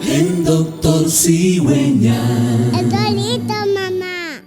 El doctor Cigüeña. Estoy listo, mamá.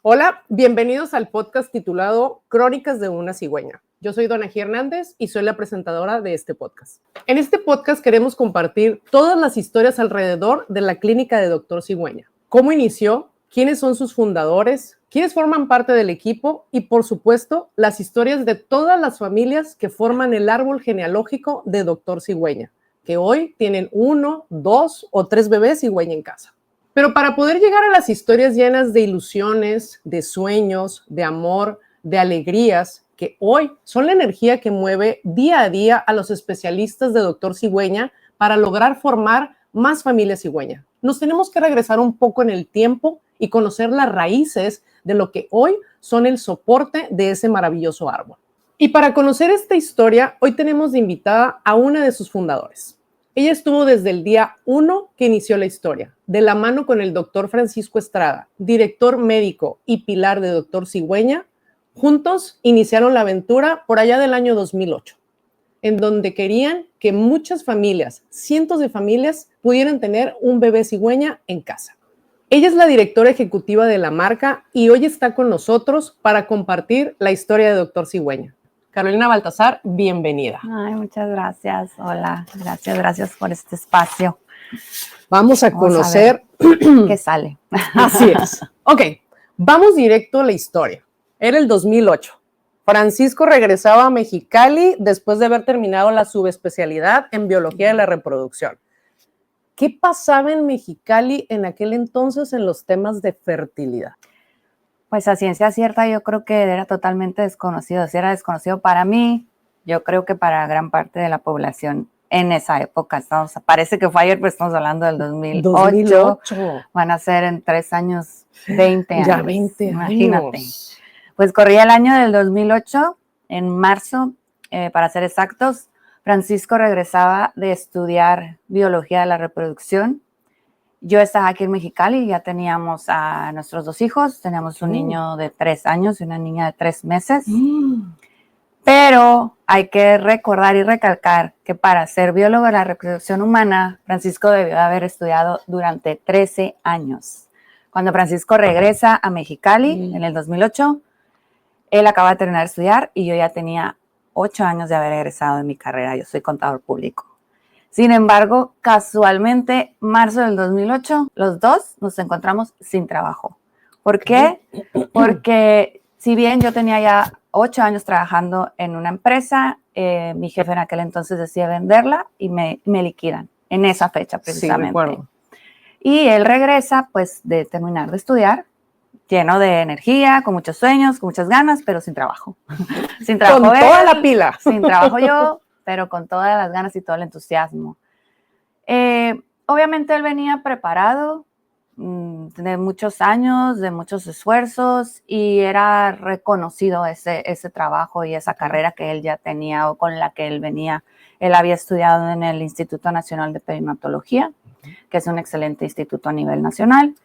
Hola, bienvenidos al podcast titulado Crónicas de una cigüeña. Yo soy Donají Hernández y soy la presentadora de este podcast. En este podcast queremos compartir todas las historias alrededor de la clínica de Doctor Cigüeña. Cómo inició, quiénes son sus fundadores, quiénes forman parte del equipo y, por supuesto, las historias de todas las familias que forman el árbol genealógico de Doctor Cigüeña, que hoy tienen 1, 2 o 3 bebés cigüeña en casa. Pero para poder llegar a las historias llenas de ilusiones, de sueños, de amor, de alegrías, que hoy son la energía que mueve día a día a los especialistas de Doctor Cigüeña para lograr formar más familias cigüeña, nos tenemos que regresar un poco en el tiempo y conocer las raíces de lo que hoy son el soporte de ese maravilloso árbol. Y para conocer esta historia, hoy tenemos de invitada a una de sus fundadores. Ella estuvo desde el día 1 que inició la historia, de la mano con el doctor Francisco Estrada, director médico y pilar de Doctor Cigüeña. Juntos iniciaron la aventura por allá del año 2008, en donde querían que muchas familias, cientos de familias, pudieran tener un bebé cigüeña en casa. Ella es la directora ejecutiva de la marca y hoy está con nosotros para compartir la historia de Doctor Cigüeña. Carolina Baltasar, bienvenida. Ay, muchas gracias. Hola, gracias por este espacio. Vamos a conocer qué sale. Así es. Ok, vamos directo a la historia. Era el 2008. Francisco regresaba a Mexicali después de haber terminado la subespecialidad en biología de la reproducción. ¿Qué pasaba en Mexicali en aquel entonces en los temas de fertilidad? Pues a ciencia cierta yo creo que era totalmente desconocido. Si era desconocido para mí, yo creo que para gran parte de la población en esa época. Parece que fue ayer, pero estamos hablando del 2008. Van a ser en 3 años, 20 años. Ya 20 imagínate. años. Pues corría el año del 2008, en marzo, para ser exactos. Francisco regresaba de estudiar biología de la reproducción. Yo estaba aquí en Mexicali, ya teníamos a nuestros 2 hijos, teníamos un niño de 3 años y una niña de 3 meses. Pero hay que recordar y recalcar que para ser biólogo de la reproducción humana, Francisco debió haber estudiado durante 13 años. Cuando Francisco regresa a Mexicali en el 2008, él acaba de terminar de estudiar y yo ya tenía 8 años de haber egresado de mi carrera. Yo soy contador público. Sin embargo, casualmente, marzo del 2008, los dos nos encontramos sin trabajo. ¿Por qué? Porque si bien yo tenía ya 8 años trabajando en una empresa, mi jefe en aquel entonces decide venderla y me liquidan en esa fecha precisamente. Sí, recuerdo. Y él regresa pues de terminar de estudiar, lleno de energía, con muchos sueños, con muchas ganas, pero sin trabajo. Sin trabajo con toda la pila. Sin trabajo yo, pero con todas las ganas y todo el entusiasmo. Obviamente él venía preparado de muchos años, de muchos esfuerzos, y era reconocido ese trabajo y esa carrera que él ya tenía o con la que él venía. Él había estudiado en el Instituto Nacional de Perinatología, que es un excelente instituto a nivel nacional,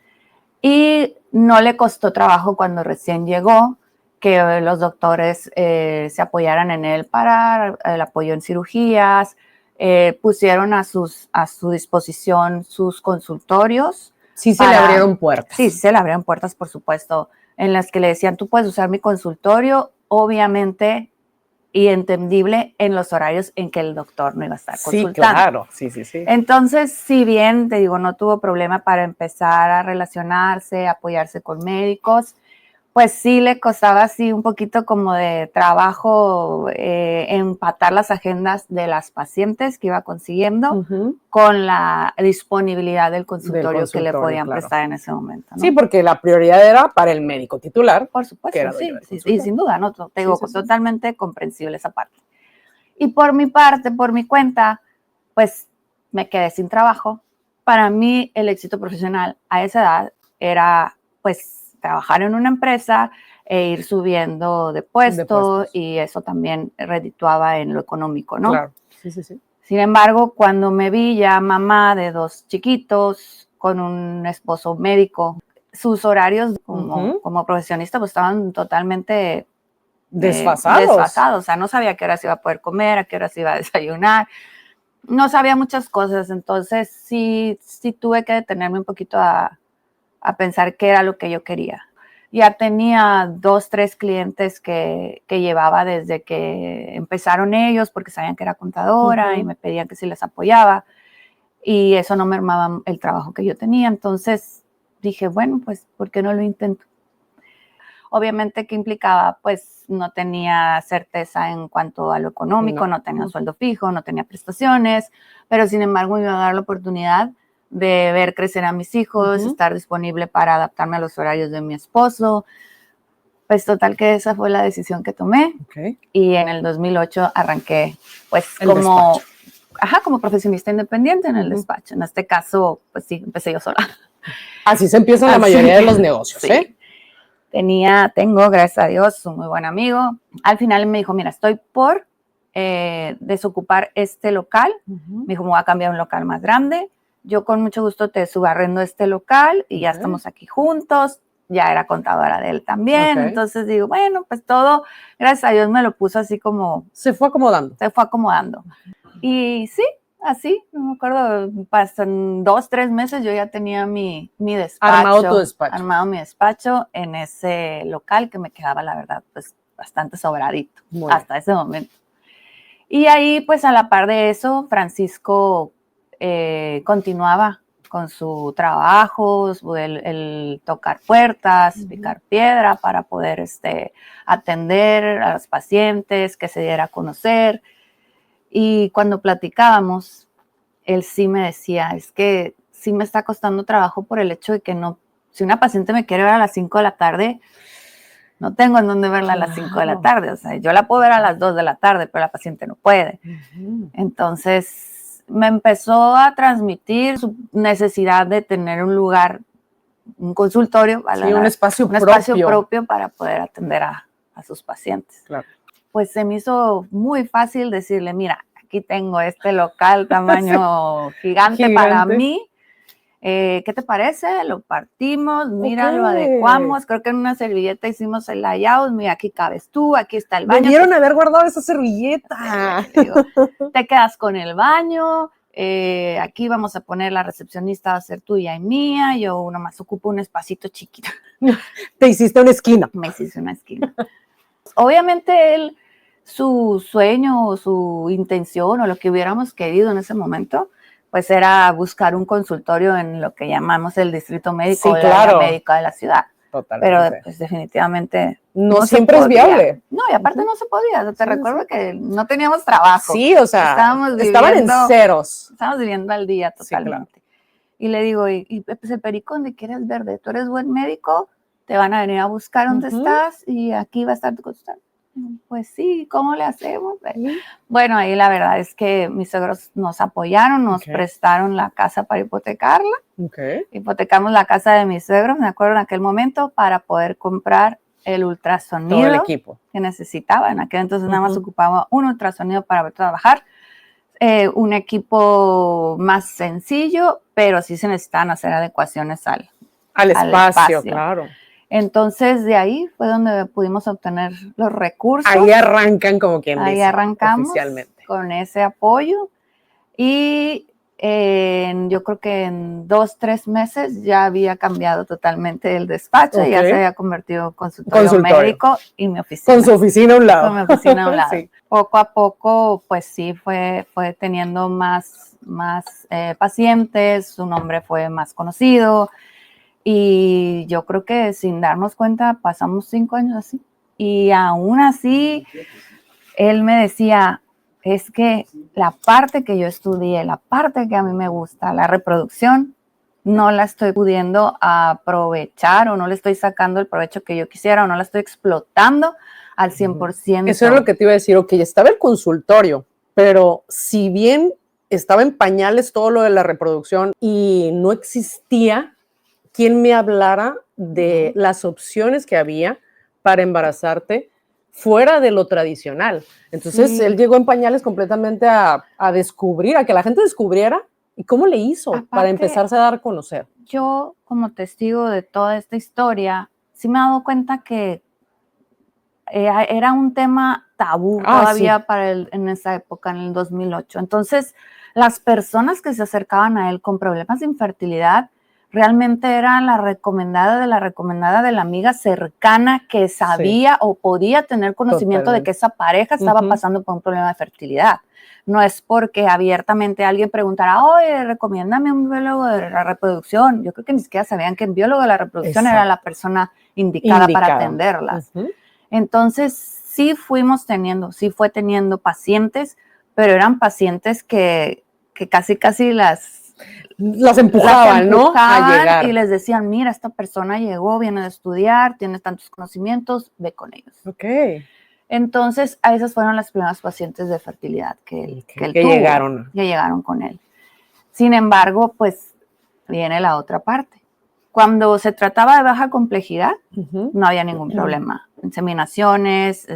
y no le costó trabajo cuando recién llegó que los doctores se apoyaran en él para el apoyo en cirugías, pusieron a su disposición sus consultorios. Sí se le abrieron puertas. Sí, se le abrieron puertas, por supuesto, en las que le decían, tú puedes usar mi consultorio, obviamente, y entendible en los horarios en que el doctor no iba a estar consultando. Sí, claro, sí. Entonces, si bien, te digo, no tuvo problema para empezar a relacionarse, apoyarse con médicos, pues sí le costaba así un poquito como de trabajo empatar las agendas de las pacientes que iba consiguiendo con la disponibilidad del consultorio que le podían prestar en ese momento, ¿no? Sí, porque la prioridad era para el médico titular. Por supuesto, sí, y sin duda, ¿no? Te digo, totalmente comprensible esa parte. Y por mi parte, por mi cuenta, pues me quedé sin trabajo. Para mí el éxito profesional a esa edad era pues trabajar en una empresa e ir subiendo de puesto, y eso también redituaba en lo económico, ¿no? Claro, sí. Sin embargo, cuando me vi ya mamá de 2 chiquitos, con un esposo médico, sus horarios como profesionista pues estaban totalmente desfasados. O sea, no sabía a qué horas iba a poder comer, a qué horas iba a desayunar. no sabía muchas cosas, entonces sí tuve que detenerme un poquito a pensar qué era lo que yo quería. Ya tenía 2, 3 clientes que llevaba desde que empezaron ellos, porque sabían que era contadora y me pedían que si les apoyaba, y eso no mermaba el trabajo que yo tenía. Entonces dije, bueno, pues, ¿por qué no lo intento? Obviamente, ¿qué implicaba? Pues no tenía certeza en cuanto a lo económico, no tenía un sueldo fijo, no tenía prestaciones, pero sin embargo me iba a dar la oportunidad de ver crecer a mis hijos, estar disponible para adaptarme a los horarios de mi esposo. Pues total que esa fue la decisión que tomé. Y en el 2008 arranqué pues como profesionista independiente en el despacho. En este caso, pues sí, empecé yo sola. Así se empiezan la mayoría de los negocios, sí. ¿eh? Tengo, gracias a Dios, un muy buen amigo. Al final me dijo, mira, estoy por desocupar este local. Me dijo, me voy a cambiar a un local más grande. Yo con mucho gusto te subarrendo este local y ya estamos aquí juntos. Ya era contadora de él también. Entonces digo, bueno, pues todo, gracias a Dios me lo puso así como... Se fue acomodando. Y sí, así, no me acuerdo, pasan 2, 3 meses yo ya tenía mi despacho. Armado tu despacho. Armado mi despacho en ese local que me quedaba, la verdad, pues bastante sobradito hasta ese momento. Y ahí, pues a la par de eso, Francisco continuaba con su trabajo, el tocar puertas, picar piedra para poder atender a los pacientes, que se diera a conocer. Y cuando platicábamos, él sí me decía, es que sí me está costando trabajo por el hecho de que no, si una paciente me quiere ver a las 5 de la tarde, no tengo en dónde verla a las 5 de la tarde. O sea, yo la puedo ver a las 2 de la tarde, pero la paciente no puede. Entonces, me empezó a transmitir su necesidad de tener un lugar, un consultorio, un espacio propio para poder atender a sus pacientes. Claro. Pues se me hizo muy fácil decirle, mira, aquí tengo este local tamaño gigante para mí. ¿Qué te parece? Lo partimos, mira, lo adecuamos. Creo que en una servilleta hicimos el layout. Mira, aquí cabes tú, aquí está el baño. Debieron haber guardado esa servilleta. Te quedas con el baño. Aquí vamos a poner la recepcionista, va a ser tuya y mía. Yo nomás ocupo un espacito chiquito. Te hiciste una esquina. Me hice una esquina. Obviamente él, su sueño o su intención o lo que hubiéramos querido en ese momento, pues era buscar un consultorio en lo que llamamos el distrito médico o la área médica de la ciudad. Totalmente. Pero pues definitivamente no siempre es viable. No, y aparte no se podía. Te recuerdo que no teníamos trabajo. Sí, o sea, estaban en ceros. Estábamos viviendo al día totalmente. Sí, claro. Y le digo, pues el perico, ¿dónde quieres verde? Tú eres buen médico, te van a venir a buscar dónde estás y aquí va a estar tu consultorio. Pues sí, ¿cómo le hacemos? Bueno, ahí la verdad es que mis suegros nos apoyaron, nos prestaron la casa para hipotecarla. Hipotecamos la casa de mis suegros, me acuerdo en aquel momento, para poder comprar el ultrasonido. Todo el equipo que necesitaba. En aquel entonces nada más ocupaba un ultrasonido para trabajar. Un equipo más sencillo, pero sí se necesitaban hacer adecuaciones al espacio, claro. Entonces, de ahí fue donde pudimos obtener los recursos. Ahí arrancan, como quien dice. Ahí arrancamos oficialmente con ese apoyo. Y yo creo que en 2, 3 meses ya había cambiado totalmente el despacho. Ya se había convertido en consultorio médico y mi oficina. Con su oficina a un lado. Con mi oficina a un lado. Sí. Poco a poco, pues sí, fue teniendo más pacientes. Su nombre fue más conocido. Y yo creo que sin darnos cuenta pasamos 5 años así. Y aún así, él me decía, es que la parte que yo estudié, la parte que a mí me gusta, la reproducción, no la estoy pudiendo aprovechar o no le estoy sacando el provecho que yo quisiera o no la estoy explotando al 100%. Eso es lo que te iba a decir. Ok, estaba el consultorio, pero si bien estaba en pañales todo lo de la reproducción y no existía quien me hablara de las opciones que había para embarazarte fuera de lo tradicional. Entonces, él llegó en pañales completamente a descubrir, a que la gente descubriera. ¿Y cómo le hizo para empezarse a dar a conocer? Yo, como testigo de toda esta historia, sí me he dado cuenta que era un tema tabú todavía en esa época, en el 2008. Entonces, las personas que se acercaban a él con problemas de infertilidad realmente era la recomendada de la amiga cercana que sabía o podía tener conocimiento de que esa pareja estaba pasando por un problema de fertilidad. No es porque abiertamente alguien preguntara, oye, recomiéndame un biólogo de la reproducción. Yo creo que ni siquiera sabían que el biólogo de la reproducción era la persona indicada para atenderlas. Entonces, sí fue teniendo pacientes, pero eran pacientes que casi las empujaban, ¿no? A llegar. Y les decían, mira, esta persona llegó, viene de estudiar, tiene tantos conocimientos, ve con ellos. Ok. Entonces, a esas fueron las primeras pacientes de fertilidad que él tuvo, que llegaron con él. Sin embargo, pues, viene la otra parte. Cuando se trataba de baja complejidad, no había ningún problema. Inseminaciones,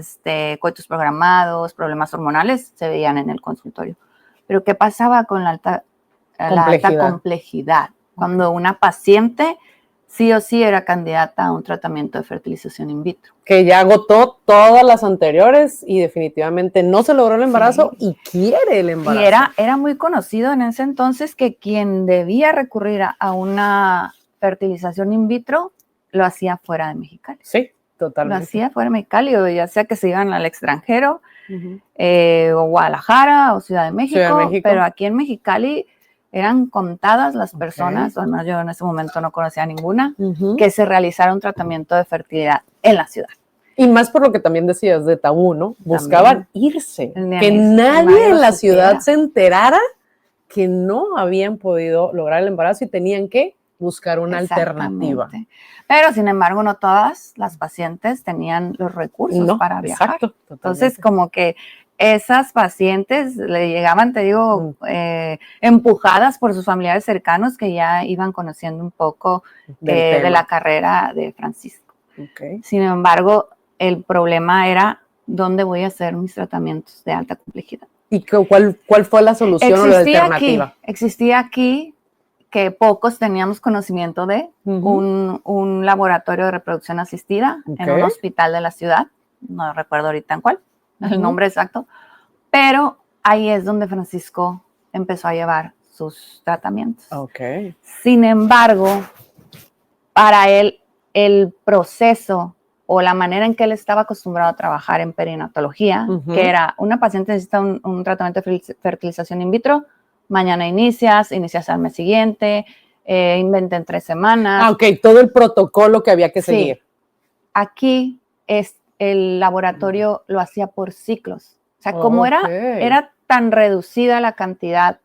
coitos programados, problemas hormonales, se veían en el consultorio. Pero, ¿qué pasaba con la alta complejidad? Cuando una paciente sí o sí era candidata a un tratamiento de fertilización in vitro. Que ya agotó todas las anteriores y definitivamente no se logró el embarazo y quiere el embarazo. Y era muy conocido en ese entonces que quien debía recurrir a una fertilización in vitro lo hacía fuera de Mexicali. Sí, totalmente. Lo hacía fuera de Mexicali, o ya sea que se iban al extranjero, o Guadalajara, o Ciudad de México, pero aquí en Mexicali eran contadas las personas, o al menos yo en ese momento no conocía ninguna, que se realizara un tratamiento de fertilidad en la ciudad. Y más por lo que también decías de tabú, ¿no? Buscaban irse, que nadie en la ciudad se enterara que no habían podido lograr el embarazo y tenían que buscar una alternativa. Pero, sin embargo, no todas las pacientes tenían los recursos para viajar. Exacto, entonces, como que esas pacientes le llegaban, te digo, empujadas por sus familiares cercanos que ya iban conociendo un poco de la carrera de Francisco. Sin embargo, el problema era dónde voy a hacer mis tratamientos de alta complejidad. ¿Y cuál fue la solución o la alternativa? Existía aquí que pocos teníamos conocimiento de un laboratorio de reproducción asistida en un hospital de la ciudad. No recuerdo ahorita en cuál, el nombre exacto, pero ahí es donde Francisco empezó a llevar sus tratamientos. Sin embargo, para él, el proceso o la manera en que él estaba acostumbrado a trabajar en perinatología, que era una paciente necesita un tratamiento de fertilización in vitro, mañana inicias al mes siguiente, inventa en 3 semanas. Todo el protocolo que había que seguir. Aquí el laboratorio lo hacía por ciclos. O sea, como era tan reducida la cantidad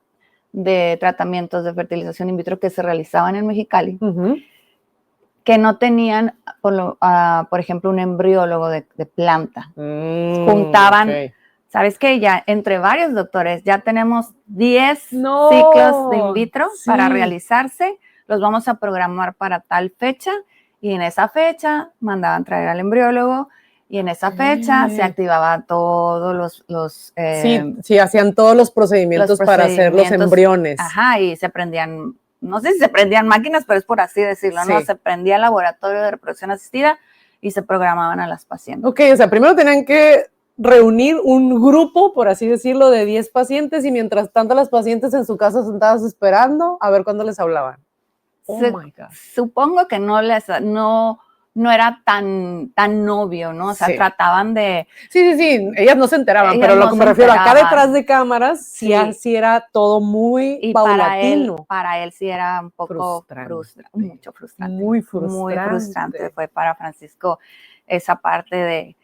de tratamientos de fertilización in vitro que se realizaban en Mexicali, que no tenían, por ejemplo, un embriólogo de planta. Juntaban, ¿sabes qué? Ya entre varios doctores ya tenemos 10 ciclos de in vitro para realizarse, los vamos a programar para tal fecha, y en esa fecha mandaban traer al embriólogo, y en esa fecha se activaban todos los hacían todos los procedimientos para hacer los embriones. Y se prendían, no sé si se prendían máquinas, pero es por así decirlo, ¿no? Se prendía el laboratorio de reproducción asistida y se programaban a las pacientes. O sea, primero tenían que reunir un grupo, por así decirlo, de 10 pacientes, y mientras tanto las pacientes en su casa sentadas esperando a ver cuándo les hablaban. My God. Supongo que no era tan obvio, ¿no? O sea, trataban de... Sí, ellas no se enteraban, pero lo que me refiero, acá detrás de cámaras, sí era todo muy paulatino. Para él sí era un poco frustrante. Mucho frustrante. Muy frustrante. Muy frustrante fue para Francisco esa parte de,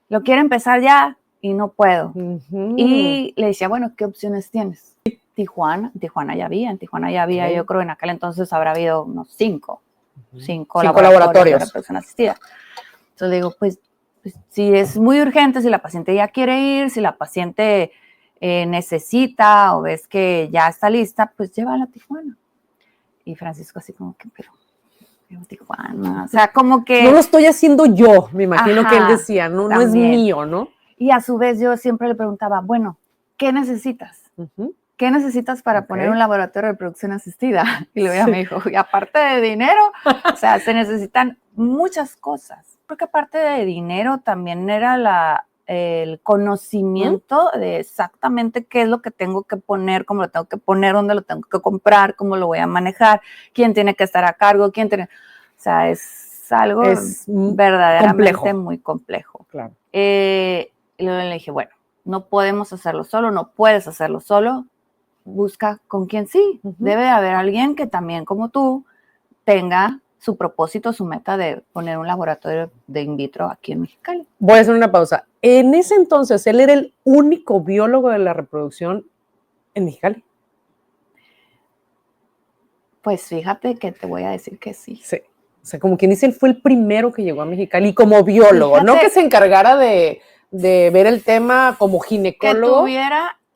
lo quiero empezar ya y no puedo. Y le decía, bueno, ¿qué opciones tienes? En Tijuana ya había, yo creo en aquel entonces habrá habido unos 5 laboratorios de reproducción asistida. Entonces le digo, pues si es muy urgente, si la paciente ya quiere ir, si la paciente necesita o ves que ya está lista, pues llévala a Tijuana. Y Francisco así como que, pero Tijuana, o sea, como que... No lo estoy haciendo yo, me imagino que él decía, no es mío, ¿no? Y a su vez yo siempre le preguntaba, bueno, ¿qué necesitas? ¿Qué necesitas para poner un laboratorio de reproducción asistida? Y luego me dijo, y aparte de dinero, o sea, se necesitan muchas cosas. Porque aparte de dinero también era el conocimiento de exactamente qué es lo que tengo que poner, cómo lo tengo que poner, dónde lo tengo que comprar, cómo lo voy a manejar, quién tiene que estar a cargo, o sea, es algo verdaderamente complejo. muy complejo. Claro. Y luego le dije, bueno, no podemos hacerlo solo, no puedes hacerlo solo, busca con quien sí. Debe de haber alguien que también, como tú, tenga su propósito, su meta de poner un laboratorio de in vitro aquí en Mexicali. Voy a hacer una pausa. En ese entonces, él era el único biólogo de la reproducción en Mexicali. Pues fíjate que te voy a decir que sí. Sí. O sea, como quien dice, él fue el primero que llegó a Mexicali como biólogo, Fíjate, no que se encargara de ver el tema como ginecólogo,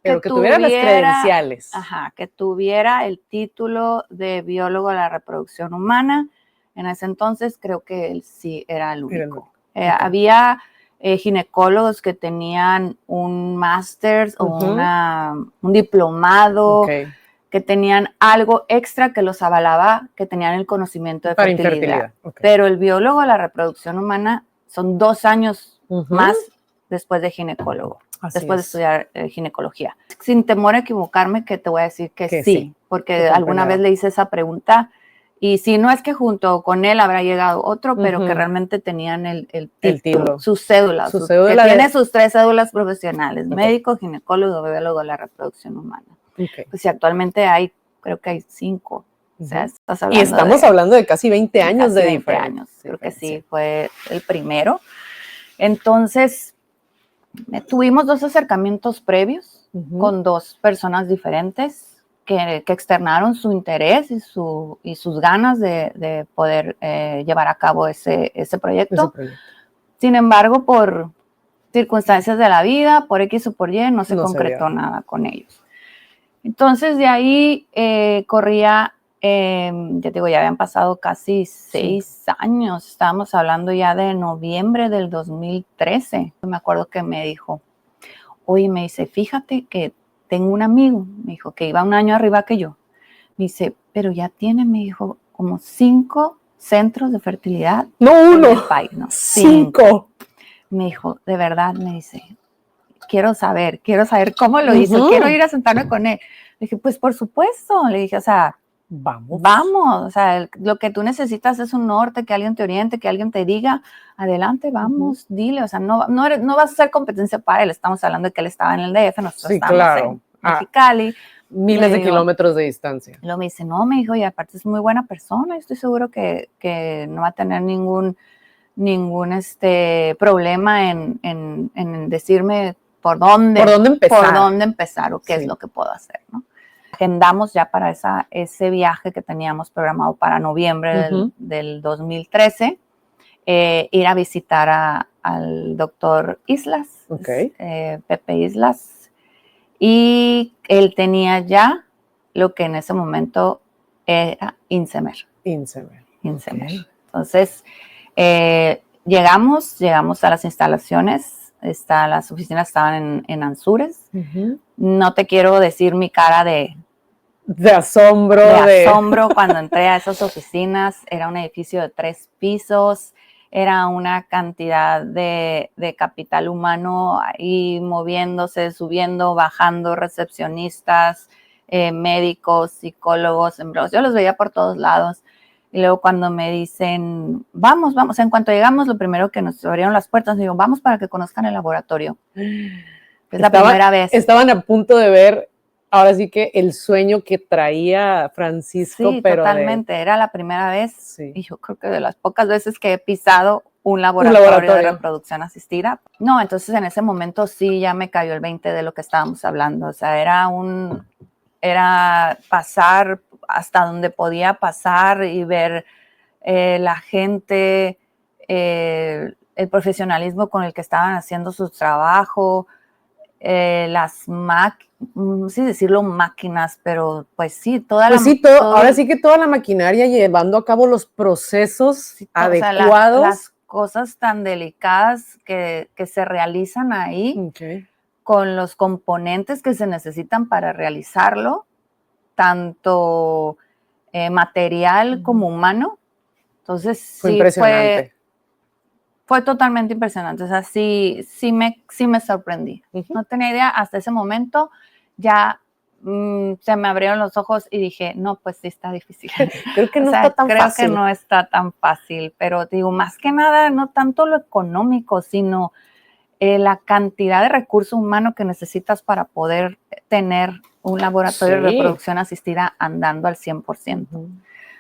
pero que tuviera las credenciales. Ajá, que tuviera el título de biólogo de la reproducción humana. En ese entonces creo que él sí era el único. Había ginecólogos que tenían un máster o un diplomado, que tenían algo extra que los avalaba, que tenían el conocimiento de fertilidad. Pero el biólogo de la reproducción humana son 2 años más después de ginecólogo. Después de estudiar ginecología. Sin temor a equivocarme, que te voy a decir que sí, porque alguna vez le hice esa pregunta y si no es que junto con él habrá llegado otro, pero que realmente tenían el título, su cédula, que tiene sus 3 cédulas profesionales, médico, ginecólogo, biólogo de la reproducción humana. Pues si actualmente creo que hay 5. O sea, y estamos hablando de casi 20 años de diferencia. Creo que sí, fue el primero. Entonces, tuvimos 2 acercamientos previos con 2 personas diferentes que externaron su interés y sus ganas de poder llevar a cabo ese proyecto. Sin embargo, por circunstancias de la vida, por X o por Y, no se concretó nada con ellos. Entonces, de ahí corría, ya te digo, ya habían pasado casi 6 años. Estábamos hablando ya de noviembre del 2013. Me acuerdo que me dijo, oye, me dice, fíjate que tengo un amigo, me dijo, que iba 1 año arriba que yo. Me dice, pero ya tiene, me dijo, como 5 centros de fertilidad. No 1, en el país, ¿no? 5. Me dijo, de verdad, me dice, quiero saber cómo lo hizo, quiero ir a sentarme con él. Le dije, pues por supuesto, le dije, o sea, vamos, o sea, lo que tú necesitas es un norte, que alguien te oriente, que alguien te diga, adelante, vamos, dile, o sea, no vas a ser competencia para él, estamos hablando de que él estaba en el DF, nosotros estábamos en Mexicali. Miles de kilómetros de distancia. Luego me dice, no, me dijo, y aparte es muy buena persona, estoy seguro que no va a tener ningún problema en decirme por dónde empezar o qué es lo que puedo hacer, ¿no? Agendamos ya para ese viaje que teníamos programado para noviembre del 2013, ir a visitar al doctor Islas, Pepe Islas, y él tenía ya lo que en ese momento era Insemer. Entonces, llegamos a las instalaciones. Las oficinas estaban en Anzures. No te quiero decir mi cara de asombro. Cuando entré a esas oficinas. Era un edificio de 3 pisos. Era una cantidad de capital humano ahí moviéndose, subiendo, bajando, recepcionistas, médicos, psicólogos, yo los veía por todos lados. Y luego cuando me dicen, vamos, en cuanto llegamos, lo primero que nos abrieron las puertas, nos digo, vamos para que conozcan el laboratorio. Es la primera vez. Estaban a punto de ver, ahora sí que el sueño que traía Francisco. Sí, pero totalmente, era la primera vez, y yo creo que de las pocas veces que he pisado un laboratorio de reproducción asistida. No, entonces en ese momento sí ya me cayó el 20 de lo que estábamos hablando, o sea, era pasar hasta donde podía pasar y ver la gente, el profesionalismo con el que estaban haciendo su trabajo, no sé decirlo máquinas, pero pues sí, ahora sí que toda la maquinaria llevando a cabo los procesos adecuados. O sea, las cosas tan delicadas que se realizan ahí, con los componentes que se necesitan para realizarlo, tanto material como humano. Entonces fue impresionante. Fue totalmente impresionante, o sea, sí me sorprendí. No tenía idea, hasta ese momento ya se me abrieron los ojos y dije, no, pues sí está difícil. Creo que no O sea, está tan creo fácil. que no está tan fácil, pero digo, más que nada, no tanto lo económico, sino la cantidad de recurso humano que necesitas para poder tener un laboratorio de reproducción asistida andando al 100%.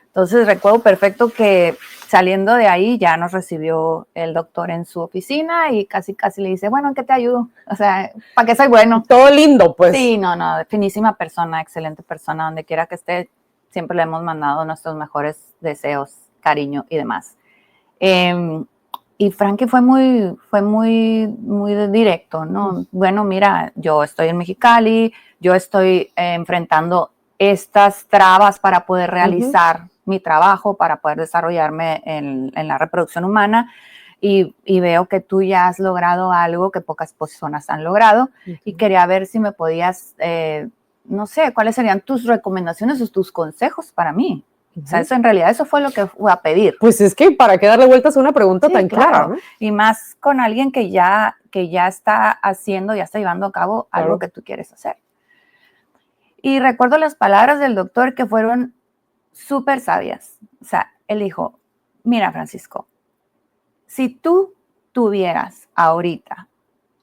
Entonces recuerdo perfecto que saliendo de ahí ya nos recibió el doctor en su oficina y casi le dice, bueno, ¿en qué te ayudo? O sea, ¿para qué soy bueno? Todo lindo, pues. Sí, no, finísima persona, excelente persona, donde quiera que esté, siempre le hemos mandado nuestros mejores deseos, cariño y demás. Y Frankie fue muy directo, ¿no? Bueno, mira, yo estoy en Mexicali, yo estoy enfrentando estas trabas para poder realizar mi trabajo, para poder desarrollarme en la reproducción humana, y veo que tú ya has logrado algo que pocas personas han logrado, y quería ver si me podías, no sé, cuáles serían tus recomendaciones o tus consejos para mí. O sea, eso en realidad eso fue lo que fue a pedir. Pues es que para qué darle vueltas a una pregunta tan clara, ¿no? Y más con alguien que ya está haciendo, ya está llevando a cabo algo que tú quieres hacer. Y recuerdo las palabras del doctor que fueron súper sabias. O sea, él dijo, mira, Francisco, si tú tuvieras ahorita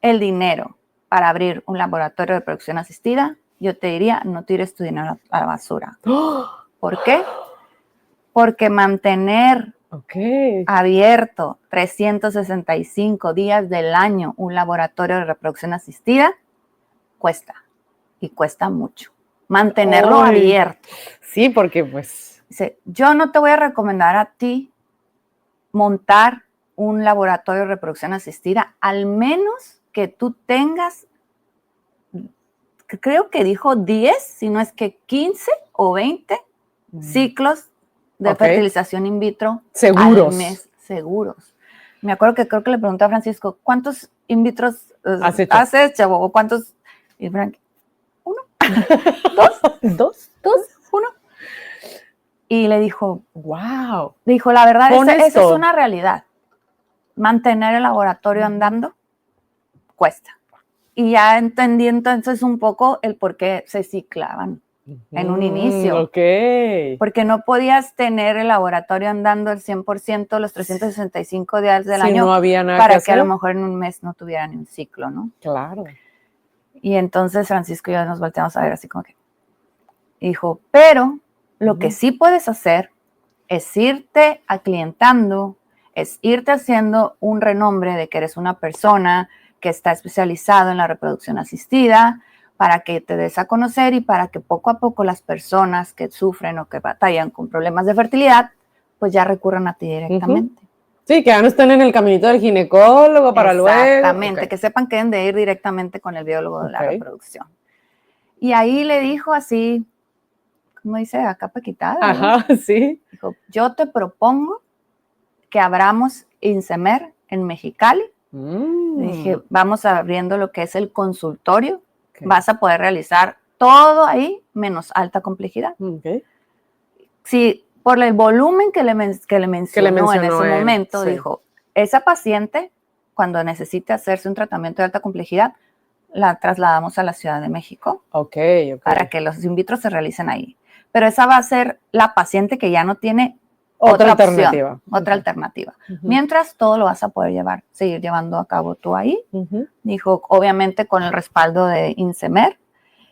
el dinero para abrir un laboratorio de reproducción asistida, yo te diría, no tires tu dinero a la basura. ¿Por qué? Porque mantener abierto 365 días del año un laboratorio de reproducción asistida cuesta, y cuesta mucho. Mantenerlo abierto. Sí, porque pues... Dice, yo no te voy a recomendar a ti montar un laboratorio de reproducción asistida, al menos que tú tengas, creo que dijo 10, si no es que 15 o 20 ciclos de fertilización in vitro seguros. al mes, seguros. Me acuerdo que creo que le pregunté a Francisco, ¿cuántos in vitros has hecho? ¿O cuántos? Y Frank, 1, 2, 1. Y le dijo, wow. Le dijo, la verdad, esa es una realidad. Mantener el laboratorio andando cuesta. Y ya entendí entonces un poco el por qué se ciclaban en un inicio. Porque no podías tener el laboratorio andando al 100% los 365 días del año, no había nada para que a lo mejor en un mes no tuviera ni un ciclo, ¿no? Claro. Y entonces Francisco y yo nos volteamos a ver así como que, dijo, pero lo que sí puedes hacer es irte aclientando, es irte haciendo un renombre de que eres una persona que está especializado en la reproducción asistida, para que te des a conocer y para que poco a poco las personas que sufren o que batallan con problemas de fertilidad, pues ya recurran a ti directamente. Sí, que ya no estén en el caminito del ginecólogo para luego. Exactamente, que sepan que deben de ir directamente con el biólogo de la reproducción. Y ahí le dijo así, ¿cómo dice? A capa quitada. Ajá, ¿no? Sí. Dijo, yo te propongo que abramos INSEMER en Mexicali. Dije, vamos abriendo lo que es el consultorio. Vas a poder realizar todo ahí, menos alta complejidad. Sí, por el volumen que le mencionó en ese momento, dijo, esa paciente, cuando necesite hacerse un tratamiento de alta complejidad, la trasladamos a la Ciudad de México para que los in vitro se realicen ahí. Pero esa va a ser la paciente que ya no tiene otra alternativa. Mientras, todo lo vas a poder seguir llevando a cabo tú ahí. Dijo, obviamente con el respaldo de INSEMER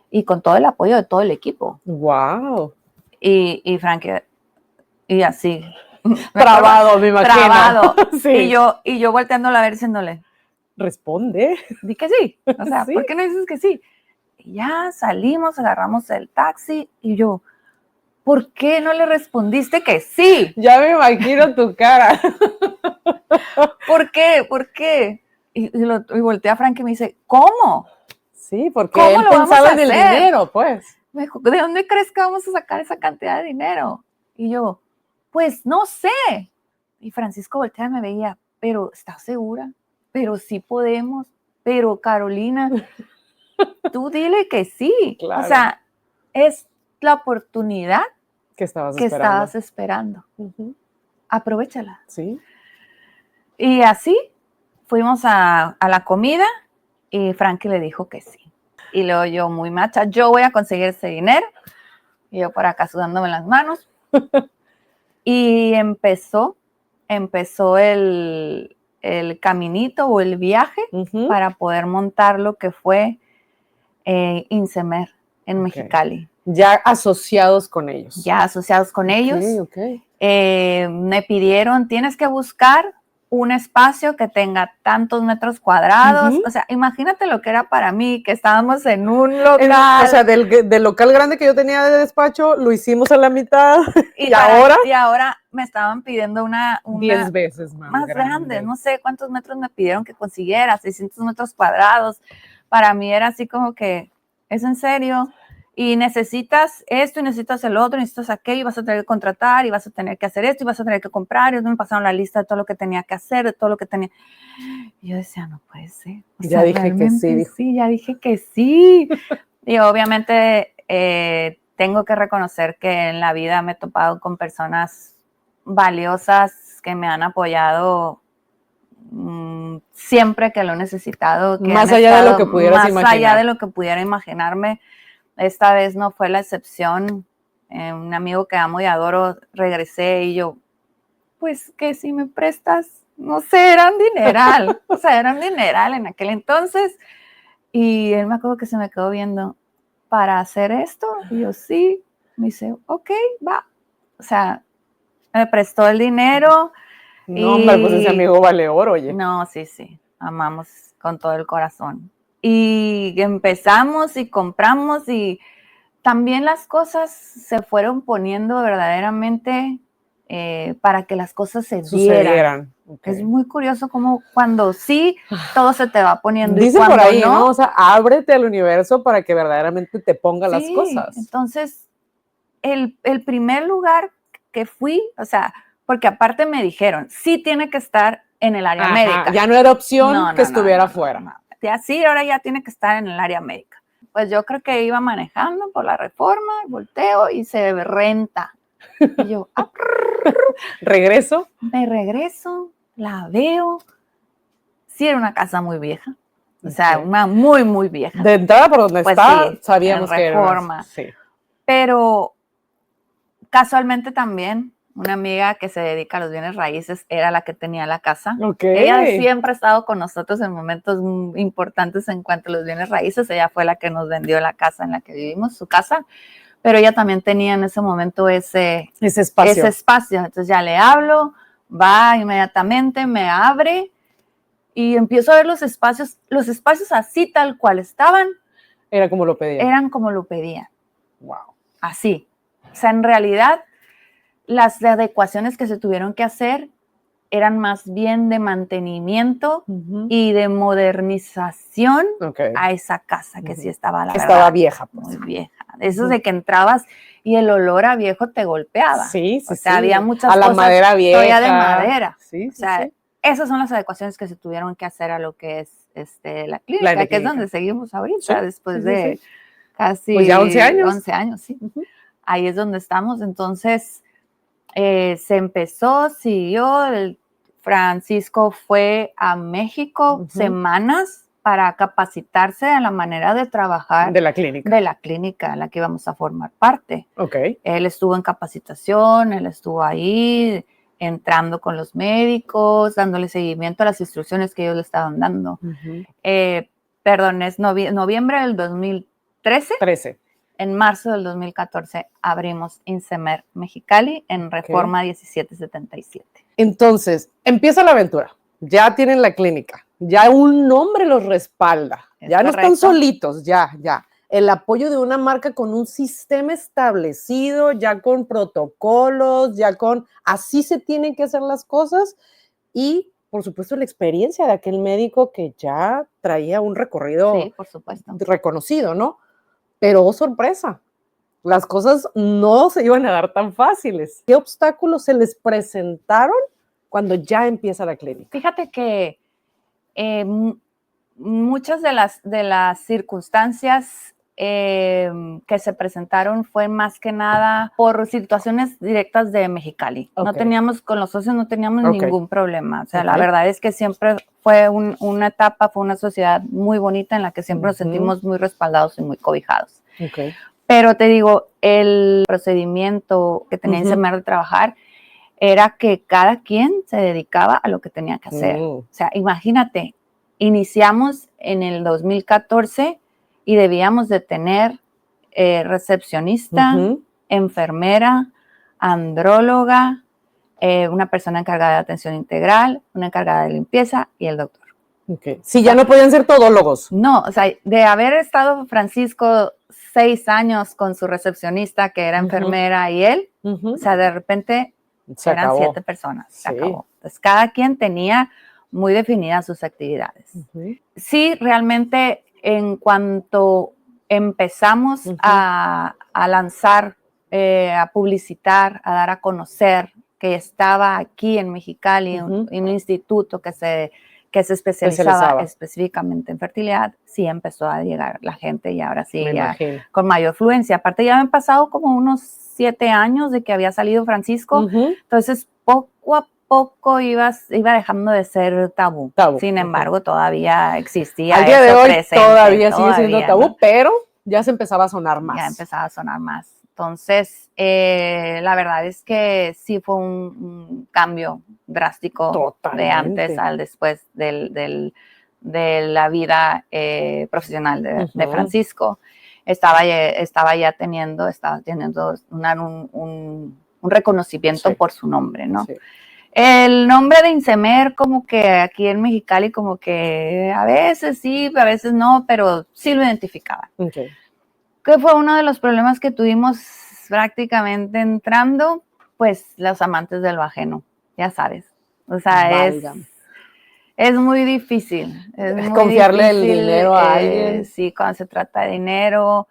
y con todo el apoyo de todo el equipo. ¡Wow! Y Frank, y así. Trabado, me imagino. Trabado. Sí. Y yo volteándola a ver diciéndole, responde. Di que sí. O sea, ¿por qué no dices que sí? Y ya salimos, agarramos el taxi y yo, ¿por qué no le respondiste que sí? Ya me imagino tu cara. ¿Por qué? ¿Por qué? Y volteé a Frank y me dice, ¿cómo? Sí, porque él pensaba en el dinero, pues. Me dijo, ¿de dónde crees que vamos a sacar esa cantidad de dinero? Y yo, pues no sé. Y Francisco voltea y me veía, pero ¿estás segura? Pero sí podemos. Pero Carolina, tú dile que sí. Claro. O sea, es la oportunidad que estabas esperando. Aprovéchala. Sí. Y así fuimos a la comida y Frankie le dijo que sí. Y luego yo, muy macha, yo voy a conseguir ese dinero. Y yo por acá sudándome las manos. Y empezó el caminito o el viaje para poder montar lo que fue Insemer en Mexicali. Ya asociados con ellos. Ya asociados con ellos. Me pidieron, tienes que buscar un espacio que tenga tantos metros cuadrados. O sea, imagínate lo que era para mí, que estábamos en un local. O sea, del local grande que yo tenía de despacho, lo hicimos a la mitad. Y ahora me estaban pidiendo una 10 veces más grande. No sé cuántos metros me pidieron que consiguiera, 600 metros cuadrados. Para mí era así como que, ¿es en serio? Y necesitas esto, y necesitas el otro, y necesitas aquello, y vas a tener que contratar, y vas a tener que hacer esto, y vas a tener que comprar. Y me pasaron la lista de todo lo que tenía que hacer, de todo lo que tenía. Y yo decía, no puede ser. Ya dije que sí. Sí, ya dije que sí. Y obviamente tengo que reconocer que en la vida me he topado con personas valiosas que me han apoyado siempre que lo he necesitado. Más allá de lo que pudieras imaginar. Más allá de lo que pudiera imaginarme. Esta vez no fue la excepción. Un amigo que amo y adoro, regresé y yo, pues que si me prestas, no sé, era un dineral. O sea, era un dineral en aquel entonces. Y él me acuerdo que se me quedó viendo, ¿para hacer esto? Y yo, sí. Me dice, ok, va. O sea, me prestó el dinero. No, hombre, pues ese amigo vale oro, oye. No, sí. Amamos con todo el corazón. Y empezamos y compramos y también las cosas se fueron poniendo verdaderamente para que las cosas se dieran. Okay. Es muy curioso como cuando sí, todo se te va poniendo. Dice y cuando por ahí, ¿no? O sea, ábrete al universo para que verdaderamente te ponga las cosas. Entonces, el primer lugar que fui, o sea, porque aparte me dijeron, sí tiene que estar en el área médica. Ya no era opción que estuviera afuera. No. Ya sí, ahora ya tiene que estar en el área médica. Pues yo creo que iba manejando por la Reforma, volteo y se renta. Y yo, ¿regreso? Me regreso, la veo. Sí, era una casa muy vieja. O sea, una muy, muy vieja. De entrada por donde está, sí, sabíamos que era Reforma. Sí. Pero casualmente también una amiga que se dedica a los bienes raíces era la que tenía la casa. Ella siempre ha estado con nosotros en momentos importantes en cuanto a los bienes raíces. Ella fue la que nos vendió la casa en la que vivimos, su casa. Pero ella también tenía en ese momento ese espacio. Entonces ya le hablo, va inmediatamente, me abre y empiezo a ver los espacios así tal cual estaban. Era como lo pedían. Eran como lo pedían. Wow. Así. O sea, en realidad, las adecuaciones que se tuvieron que hacer eran más bien de mantenimiento y de modernización a esa casa que sí estaba, la verdad, estaba vieja. Pues. Muy vieja. Eso de que entrabas y el olor a viejo te golpeaba. Sí. O sea, había muchas cosas. A la madera vieja. Todavía de madera. Sí. O sea, esas son las adecuaciones que se tuvieron que hacer a lo que es la clínica, que es donde seguimos ahorita, después de casi pues ya 11 años. 11 años, sí. Ahí es donde estamos. Entonces, se empezó, siguió. Francisco fue a México semanas para capacitarse a la manera de trabajar de la clínica en la que íbamos a formar parte. Okay. Él estuvo en capacitación, él estuvo ahí entrando con los médicos, dándole seguimiento a las instrucciones que ellos le estaban dando. Perdón, es noviembre del 2013. En marzo del 2014 abrimos Insemer Mexicali en Reforma 1777. Entonces, empieza la aventura. Ya tienen la clínica. Ya un nombre los respalda. Ya no están solitos, ya. El apoyo de una marca con un sistema establecido, ya con protocolos, así se tienen que hacer las cosas. Y, por supuesto, la experiencia de aquel médico que ya traía un recorrido por supuesto, reconocido, ¿no? Pero, oh, sorpresa, las cosas no se iban a dar tan fáciles. ¿Qué obstáculos se les presentaron cuando ya empieza la clínica? Fíjate que muchas de las circunstancias que se presentaron fue más que nada por situaciones directas de Mexicali. Ok. No teníamos, con los socios no teníamos Ok. ningún problema. O sea, Ok. la verdad es que siempre fue una etapa, fue una sociedad muy bonita en la que siempre nos Ujú. sentimos muy respaldados y muy cobijados. Ok. Pero te digo, el procedimiento que tenía Ujú. Insemer de trabajar era que cada quien se dedicaba a lo que tenía que hacer. O sea, imagínate, iniciamos en el 2014 y debíamos de tener recepcionista, Ujú. enfermera, andróloga, una persona encargada de atención integral, una encargada de limpieza y el doctor. Ok. Sí, ya no podían ser todólogos. No, o sea, de haber estado Francisco 6 años con su recepcionista, que era Ujú. enfermera, y él, Ujú. o sea, de repente Se eran acabó. 7 personas, se Sí. acabó. Entonces, cada quien tenía muy definidas sus actividades. Ujú. Sí, realmente en cuanto empezamos Ujú. a lanzar, a publicitar, a dar a conocer que estaba aquí en Mexicali Ujú. un instituto que se especializaba específicamente en fertilidad, sí empezó a llegar la gente y ahora sí, Me ya imagino. con mayor fluencia. Aparte ya habían pasado como unos 7 años de que había salido Francisco, Ujú. entonces poco a poco iba dejando de ser tabú. Tabú. Sin Ok. embargo, todavía existía Al día de eso hoy presente, todavía sigue siendo tabú, ¿no? pero ya se empezaba a sonar Ya más. empezaba a sonar más. Entonces, la verdad es que sí fue un cambio drástico de Totalmente. antes al después de la vida profesional de Ujú. Francisco. Estaba ya teniendo un reconocimiento Sí. por su nombre, ¿no? Sí. El nombre de Insemer, como que aquí en Mexicali, como que a veces sí, a veces no, pero sí lo identificaban. Ok. ¿Qué fue uno de los problemas que tuvimos prácticamente entrando? Pues los amantes de lo ajeno, ya sabes. O sea, Válgame. es muy difícil. Es muy Confiarle el difícil, dinero a alguien. sí, cuando se trata de dinero,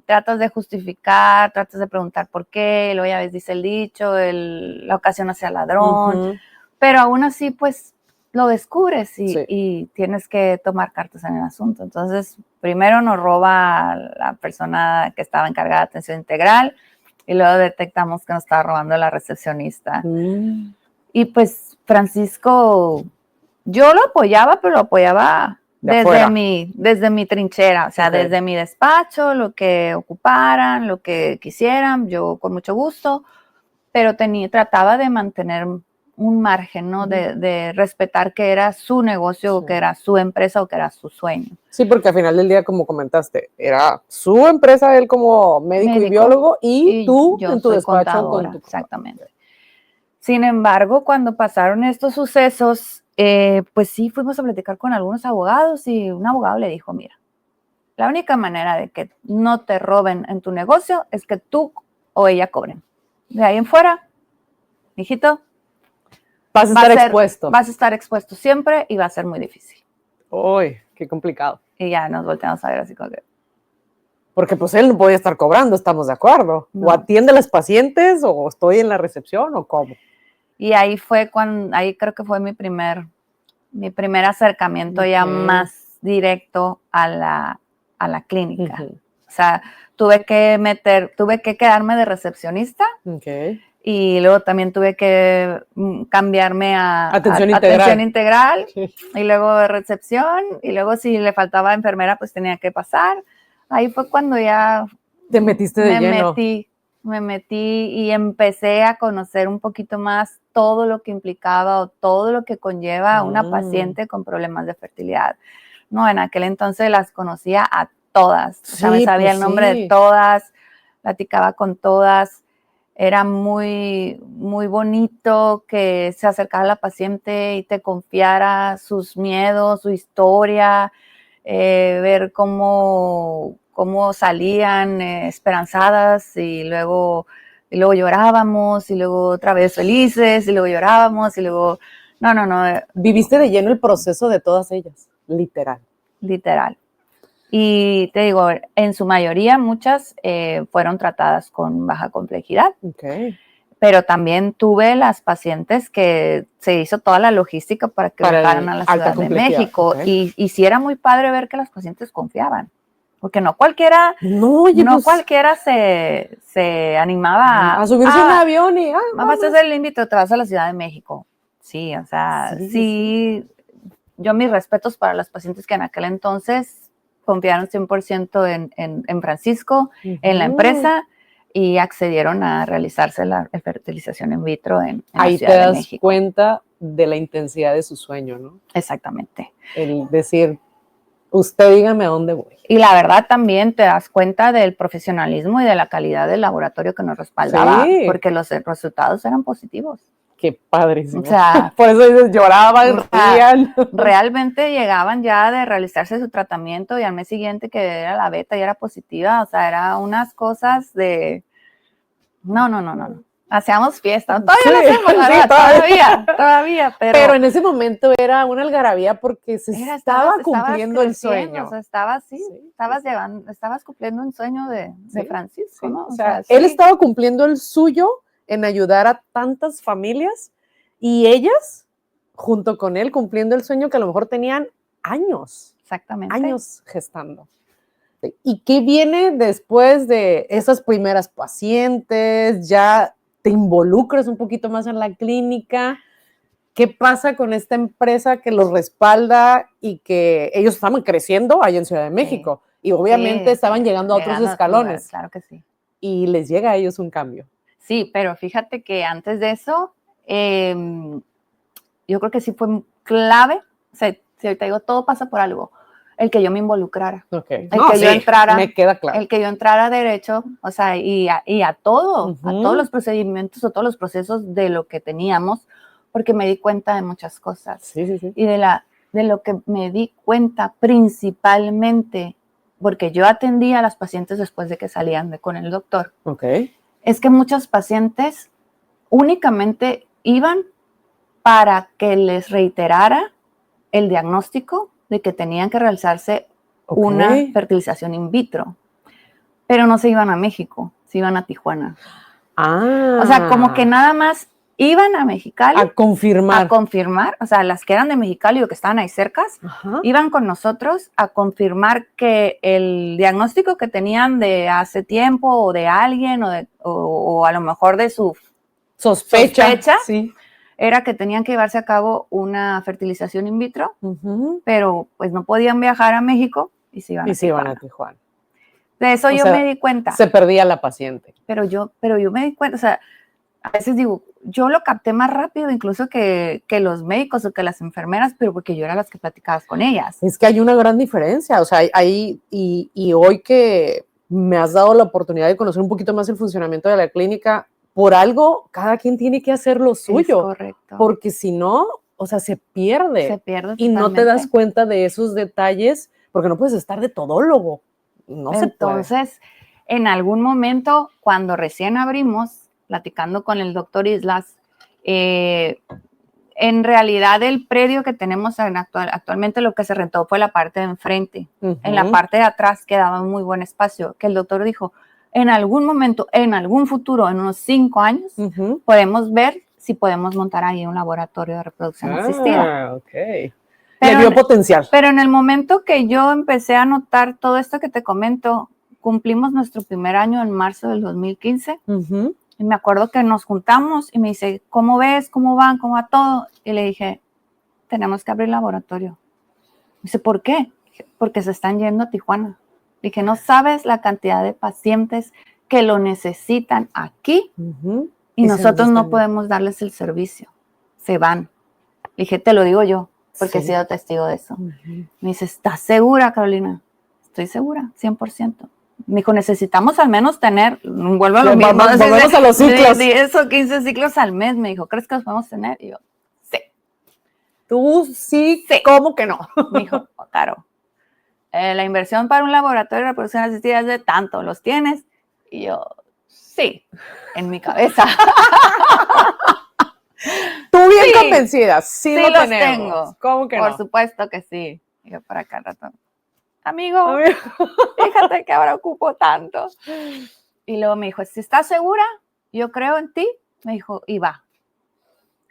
tratas de justificar, tratas de preguntar por qué, luego ya ves, dice el dicho, la ocasión hacia el ladrón, Ujú. pero aún así, pues, lo descubres Sí. y tienes que tomar cartas en el asunto. Entonces, primero nos roba la persona que estaba encargada de atención integral y luego detectamos que nos estaba robando la recepcionista. Mm. Y pues, Francisco, yo lo apoyaba, pero lo apoyaba desde mi trinchera, o sea, Ok. desde mi despacho, lo que ocuparan, lo que quisieran, yo con mucho gusto, pero trataba de mantener un margen, ¿no? De respetar que era su negocio, Sí. que era su empresa o que era su sueño. Sí, porque al final del día, como comentaste, era su empresa, él como médico y biólogo, y tú yo en tu soy despacho contadora, con tu exactamente. Sin embargo, cuando pasaron estos sucesos, pues sí fuimos a platicar con algunos abogados y un abogado le dijo, mira, la única manera de que no te roben en tu negocio es que tú o ella cobren. De ahí en fuera, mijito, Vas a estar expuesto. Vas a estar expuesto siempre y va a ser muy difícil. Uy, qué complicado. Y ya nos volteamos a ver así como que... Porque pues él no podía estar cobrando, estamos de acuerdo. No. O atiende a los pacientes, o estoy en la recepción, o cómo. Y ahí fue ahí creo que fue mi primer acercamiento ya más directo a la clínica. Ujú. O sea, tuve que quedarme de recepcionista. Okay. Y luego también tuve que cambiarme a Atención integral Sí. y luego de recepción y luego si le faltaba enfermera pues tenía que pasar. Ahí fue cuando ya Te metiste de lleno. me metí y empecé a conocer un poquito más todo lo que implicaba o todo lo que conlleva una paciente con problemas de fertilidad. No, en aquel entonces las conocía a todas, o sea, me sabía el nombre de todas, platicaba con todas. Era muy, muy bonito que se acercara a la paciente y te confiara sus miedos, su historia, ver cómo salían esperanzadas y luego llorábamos y luego otra vez felices y luego llorábamos y luego... No. Viviste de lleno el proceso de todas ellas, literal. Literal. Y te digo, en su mayoría, muchas fueron tratadas con baja complejidad. Okay. Pero también tuve las pacientes que se hizo toda la logística para que llegaran a la Ciudad de México. Okay. Y sí era muy padre ver que las pacientes confiaban. porque no cualquiera, No, oye, no pues, cualquiera se animaba a subirse a un avión y, vamos a hacer el límite, te vas a la Ciudad de México. Sí, o sea, sí, yo mis respetos para las pacientes que en aquel entonces confiaron 100% en Francisco, en la empresa, y accedieron a realizarse la fertilización in vitro en la ahí te Ciudad de das México. cuenta de la intensidad de su sueño, ¿no? Exactamente. El decir, usted dígame a dónde voy. Y la verdad también te das cuenta del profesionalismo y de la calidad del laboratorio que nos respaldaba, Sí. porque los resultados eran positivos. Qué padrísimo. O sea, por eso dices, lloraban, o sea, reían. realmente llegaban ya de realizarse su tratamiento y al mes siguiente que era la beta y era positiva, o sea, era unas cosas de... No. Hacíamos fiesta, todavía Sí, lo hacemos, la sí, verdad, todavía, pero en ese momento era una algarabía porque se estaba cumpliendo el creciendo, sueño. O sea, estabas Sí. estabas cumpliendo un sueño de Francisco, Sí. ¿no? O sea, él sí. estaba cumpliendo el suyo en ayudar a tantas familias y ellas, junto con él, cumpliendo el sueño que a lo mejor tenían años gestando. ¿Y qué viene después de esas primeras pacientes? Ya te involucras un poquito más en la clínica. ¿Qué pasa con esta empresa que los respalda y que ellos estaban creciendo allá en Ciudad de México? Y obviamente estaban llegando a otros escalones. Claro que sí. Y les llega a ellos un cambio. Sí, pero fíjate que antes de eso, yo creo que sí fue clave. O sea, si ahorita digo, todo pasa por algo. El que yo me involucrara. Okay. Yo entrara. Me queda claro. El que yo entrara a derecho, o sea, y a todo, a todos los procedimientos o todos los procesos de lo que teníamos, porque me di cuenta de muchas cosas. Sí. Y de lo que me di cuenta principalmente, porque yo atendía a las pacientes después de que salían con el doctor, es que muchas pacientes únicamente iban para que les reiterara el diagnóstico de que tenían que realizarse una fertilización in vitro, pero no se iban a México, se iban a Tijuana. O sea, como que nada más iban a Mexicali a confirmar, o sea, las que eran de Mexicali o que estaban ahí cercas, iban con nosotros a confirmar que el diagnóstico que tenían de hace tiempo o de alguien o a lo mejor de su sospecha sí. Era que tenían que llevarse a cabo una fertilización in vitro, pero pues no podían viajar a México y se iban a Tijuana. De eso yo me di cuenta. Se perdía la paciente. Pero yo me di cuenta, o sea, a veces digo, yo lo capté más rápido incluso que los médicos o que las enfermeras, pero porque yo era las que platicabas con ellas. Es que hay una gran diferencia, o sea, y hoy que me has dado la oportunidad de conocer un poquito más el funcionamiento de la clínica, por algo, cada quien tiene que hacer lo suyo. Es correcto. Porque si no, o sea, se pierde. Se pierde y no te das cuenta de esos detalles, porque no puedes estar de todólogo. No se puede. Entonces, en algún momento, cuando recién abrimos, platicando con el doctor Islas, en realidad el predio que tenemos actualmente lo que se rentó fue la parte de enfrente. En la parte de atrás quedaba un muy buen espacio, que el doctor dijo, en algún momento, en algún futuro, en unos 5 años, podemos ver si podemos montar ahí un laboratorio de reproducción asistida. Le dio potencial. Pero en el momento que yo empecé a notar todo esto que te comento, cumplimos nuestro primer año en marzo del 2015. Y me acuerdo que nos juntamos y me dice, ¿cómo ves? ¿Cómo van? ¿Cómo va todo? Y le dije, tenemos que abrir laboratorio. Me dice, ¿por qué? Dije, porque se están yendo a Tijuana. Dije, no sabes la cantidad de pacientes que lo necesitan aquí y nosotros no podemos darles el servicio. Se van. Dije, te lo digo yo, porque he sido testigo de eso. Me dice, ¿estás segura, Carolina? Estoy segura, 100%. Me dijo, necesitamos al menos tener, vuelvo a lo mismo, volvemos a los ciclos. 10 o 15 ciclos al mes. Me dijo, ¿crees que los podemos tener? Y yo, sí. ¿Tú sí? ¿Cómo que no? Me dijo, claro. La inversión para un laboratorio de reproducción asistida es de tanto, ¿los tienes? Y yo, sí, en mi cabeza. Tú bien convencida, sí lo los tenemos. Tengo. ¿Cómo que no? Por supuesto que sí. Y yo para acá rato, amigo, fíjate que ahora ocupo tanto. Y luego me dijo, si estás segura, yo creo en ti. Me dijo, y va.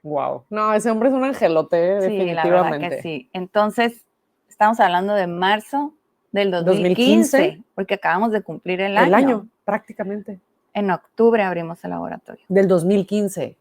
Wow. No, ese hombre es un angelote, definitivamente. La verdad que sí. Entonces, estamos hablando de marzo Del 2015, 2015, porque acabamos de cumplir el el año. año, prácticamente. En octubre abrimos el laboratorio. Del 2015.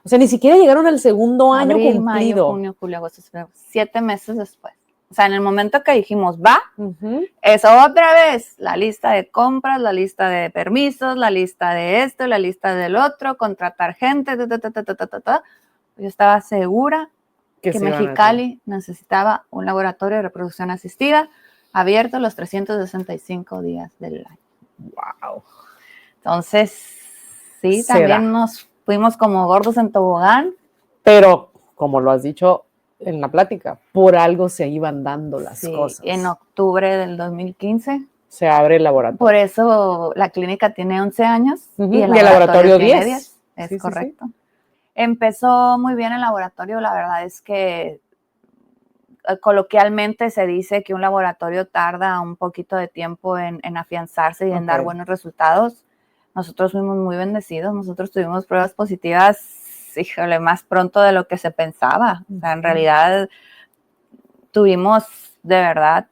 O sea, ni siquiera llegaron al segundo año Abril, mayo, cumplido. junio, julio, agosto, septiembre, 7 meses después. O sea, en el momento que dijimos, va, Ujú. es otra vez la lista de compras, la lista de permisos, la lista de esto, la lista del otro, contratar gente, Yo estaba segura que se iban a hacer. Mexicali necesitaba un laboratorio de reproducción asistida abierto los 365 días del año. Wow. Entonces, sí, Será. también nos fuimos como gordos en tobogán. Pero, como lo has dicho en la plática, por algo se iban dando las Sí, cosas. en octubre del 2015. Se abre el laboratorio. Por eso la clínica tiene 11 años Ujú, y el y el laboratorio tiene 10. Es Sí, sí, correcto. Empezó muy bien el laboratorio. La verdad es que coloquialmente se dice que un laboratorio tarda un poquito de tiempo en afianzarse y en dar buenos resultados. Nosotros fuimos muy bendecidos. Nosotros tuvimos pruebas positivas, híjole, más pronto de lo que se pensaba. O sea, en realidad tuvimos de verdad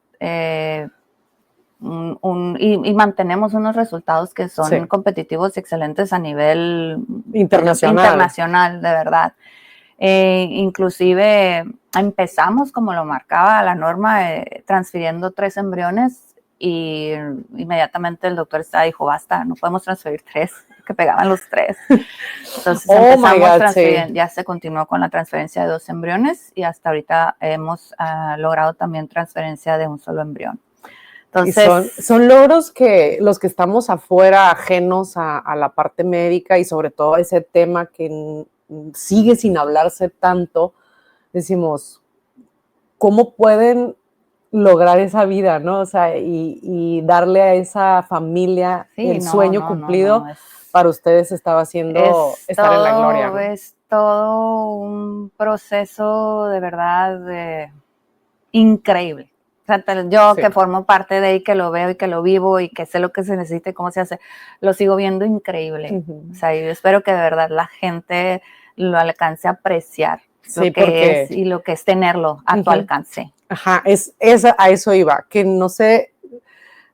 y mantenemos unos resultados que son competitivos y excelentes a nivel internacional, de verdad. Inclusive empezamos, como lo marcaba la norma, transfiriendo 3 embriones y inmediatamente el doctor dijo, basta, no podemos transferir 3, que pegaban los 3. Entonces ya se continuó con la transferencia de 2 embriones y hasta ahorita hemos logrado también transferencia de un solo embrión. Entonces, son logros que los que estamos afuera, ajenos a la parte médica y sobre todo a ese tema que sigue sin hablarse tanto, decimos, ¿cómo pueden lograr esa vida, no? O sea, y darle a esa familia el sueño cumplido. Para ustedes estaba haciendo estar en la gloria, ¿no? Es todo un proceso de verdad increíble. O sea, yo que formo parte de ahí, que lo veo y que lo vivo y que sé lo que se necesita y cómo se hace, lo sigo viendo increíble. O sea, yo espero que de verdad la gente lo alcance a apreciar lo que es y lo que es tenerlo a tu alcance. Ajá, a eso iba, que no sé,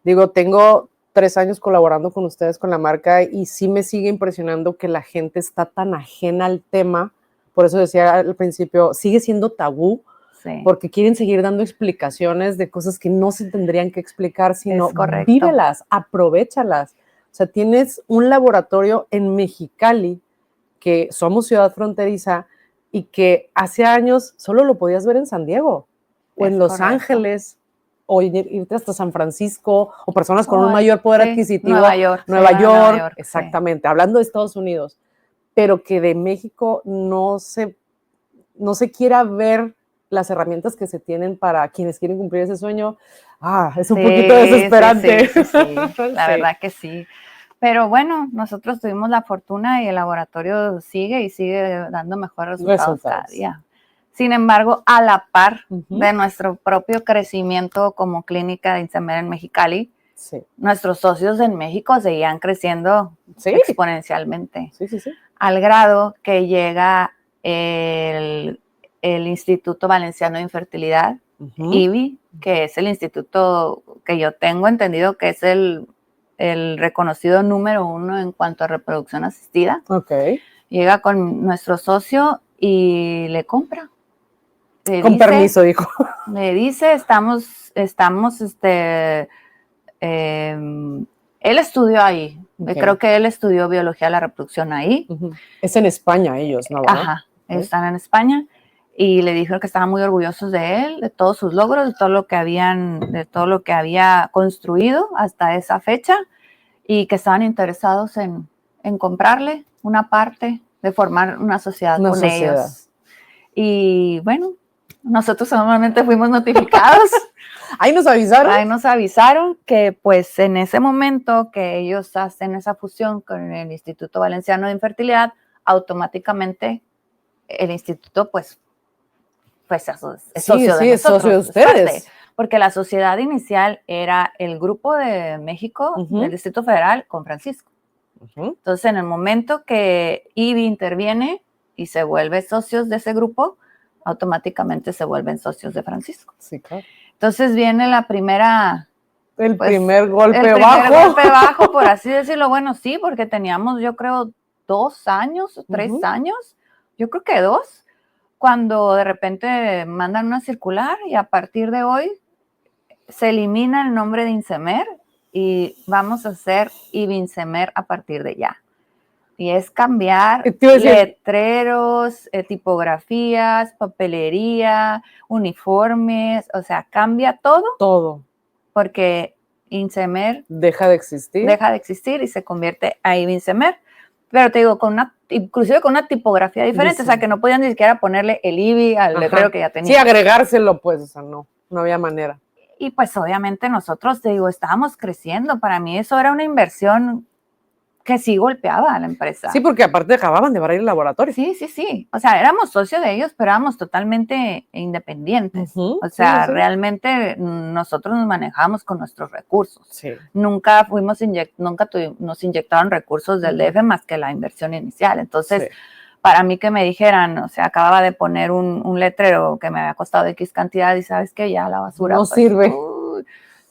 digo, tengo 3 años colaborando con ustedes con la marca y sí me sigue impresionando que la gente está tan ajena al tema, por eso decía al principio, sigue siendo tabú, porque quieren seguir dando explicaciones de cosas que no se tendrían que explicar, sino vívelas, aprovéchalas. O sea, tienes un laboratorio en Mexicali, que somos ciudad fronteriza, y que hace años solo lo podías ver en San Diego, o en Los Ángeles, o irte hasta San Francisco, o personas con un mayor poder adquisitivo. Nueva York, exactamente, hablando de Estados Unidos, pero que de México no se quiera ver las herramientas que se tienen para quienes quieren cumplir ese sueño, es un poquito desesperante. La verdad que sí. Pero bueno, nosotros tuvimos la fortuna y el laboratorio sigue dando mejores resultados cada día. Sin embargo, a la par de nuestro propio crecimiento como clínica de Insemer en Mexicali, nuestros socios en México seguían creciendo exponencialmente, al grado que llega el Instituto Valenciano de Infertilidad, IVI, que es el instituto que yo tengo entendido que es el reconocido número 1 en cuanto a reproducción asistida. Llega con nuestro socio y le compra. Con permiso, dijo. Le dice, él estudió ahí. Creo que él estudió biología de la reproducción ahí. Es en España ellos, ¿no? Ajá, están en España. Y le dijeron que estaban muy orgullosos de él, de todos sus logros, de todo lo que había construido hasta esa fecha, y que estaban interesados en comprarle una parte, de formar una sociedad con ellos. Y bueno, nosotros normalmente fuimos notificados. Ahí nos avisaron que pues en ese momento que ellos hacen esa fusión con el Instituto Valenciano de Infertilidad, automáticamente el instituto pues es socio de nosotros, socio de ustedes. Porque la sociedad inicial era el Grupo de México del Distrito Federal con Francisco. Entonces, en el momento que IVI interviene y se vuelve socios de ese grupo, automáticamente se vuelven socios de Francisco. Sí, claro. Entonces viene la primera... El pues, primer golpe el primer bajo. golpe bajo, por así decirlo. Bueno, sí, porque teníamos, yo creo, 2 años o 3 años, yo creo que 2, cuando de repente mandan una circular y a partir de hoy se elimina el nombre de INSEMER y vamos a hacer IBINSEMER a partir de ya. Y es cambiar letreros, tipografías, papelería, uniformes, o sea, cambia todo. Todo. Porque INSEMER deja de existir y se convierte a IBINSEMER. Pero te digo, inclusive con una tipografía diferente, o sea, que no podían ni siquiera ponerle el IBI al letrero que ya tenía. Sí, agregárselo, pues, o sea, no había manera. Y pues obviamente nosotros, te digo, estábamos creciendo. Para mí eso era una inversión que sí golpeaba a la empresa. Sí, porque aparte acababan de abrir el laboratorio. Sí. O sea, éramos socios de ellos, pero éramos totalmente independientes. O sea, realmente nosotros nos manejábamos con nuestros recursos. Sí. Nunca nos inyectaron recursos del DF más que la inversión inicial. Entonces, para mí que me dijeran, o sea, acababa de poner un letrero que me había costado X cantidad y sabes que ya la basura no sirve.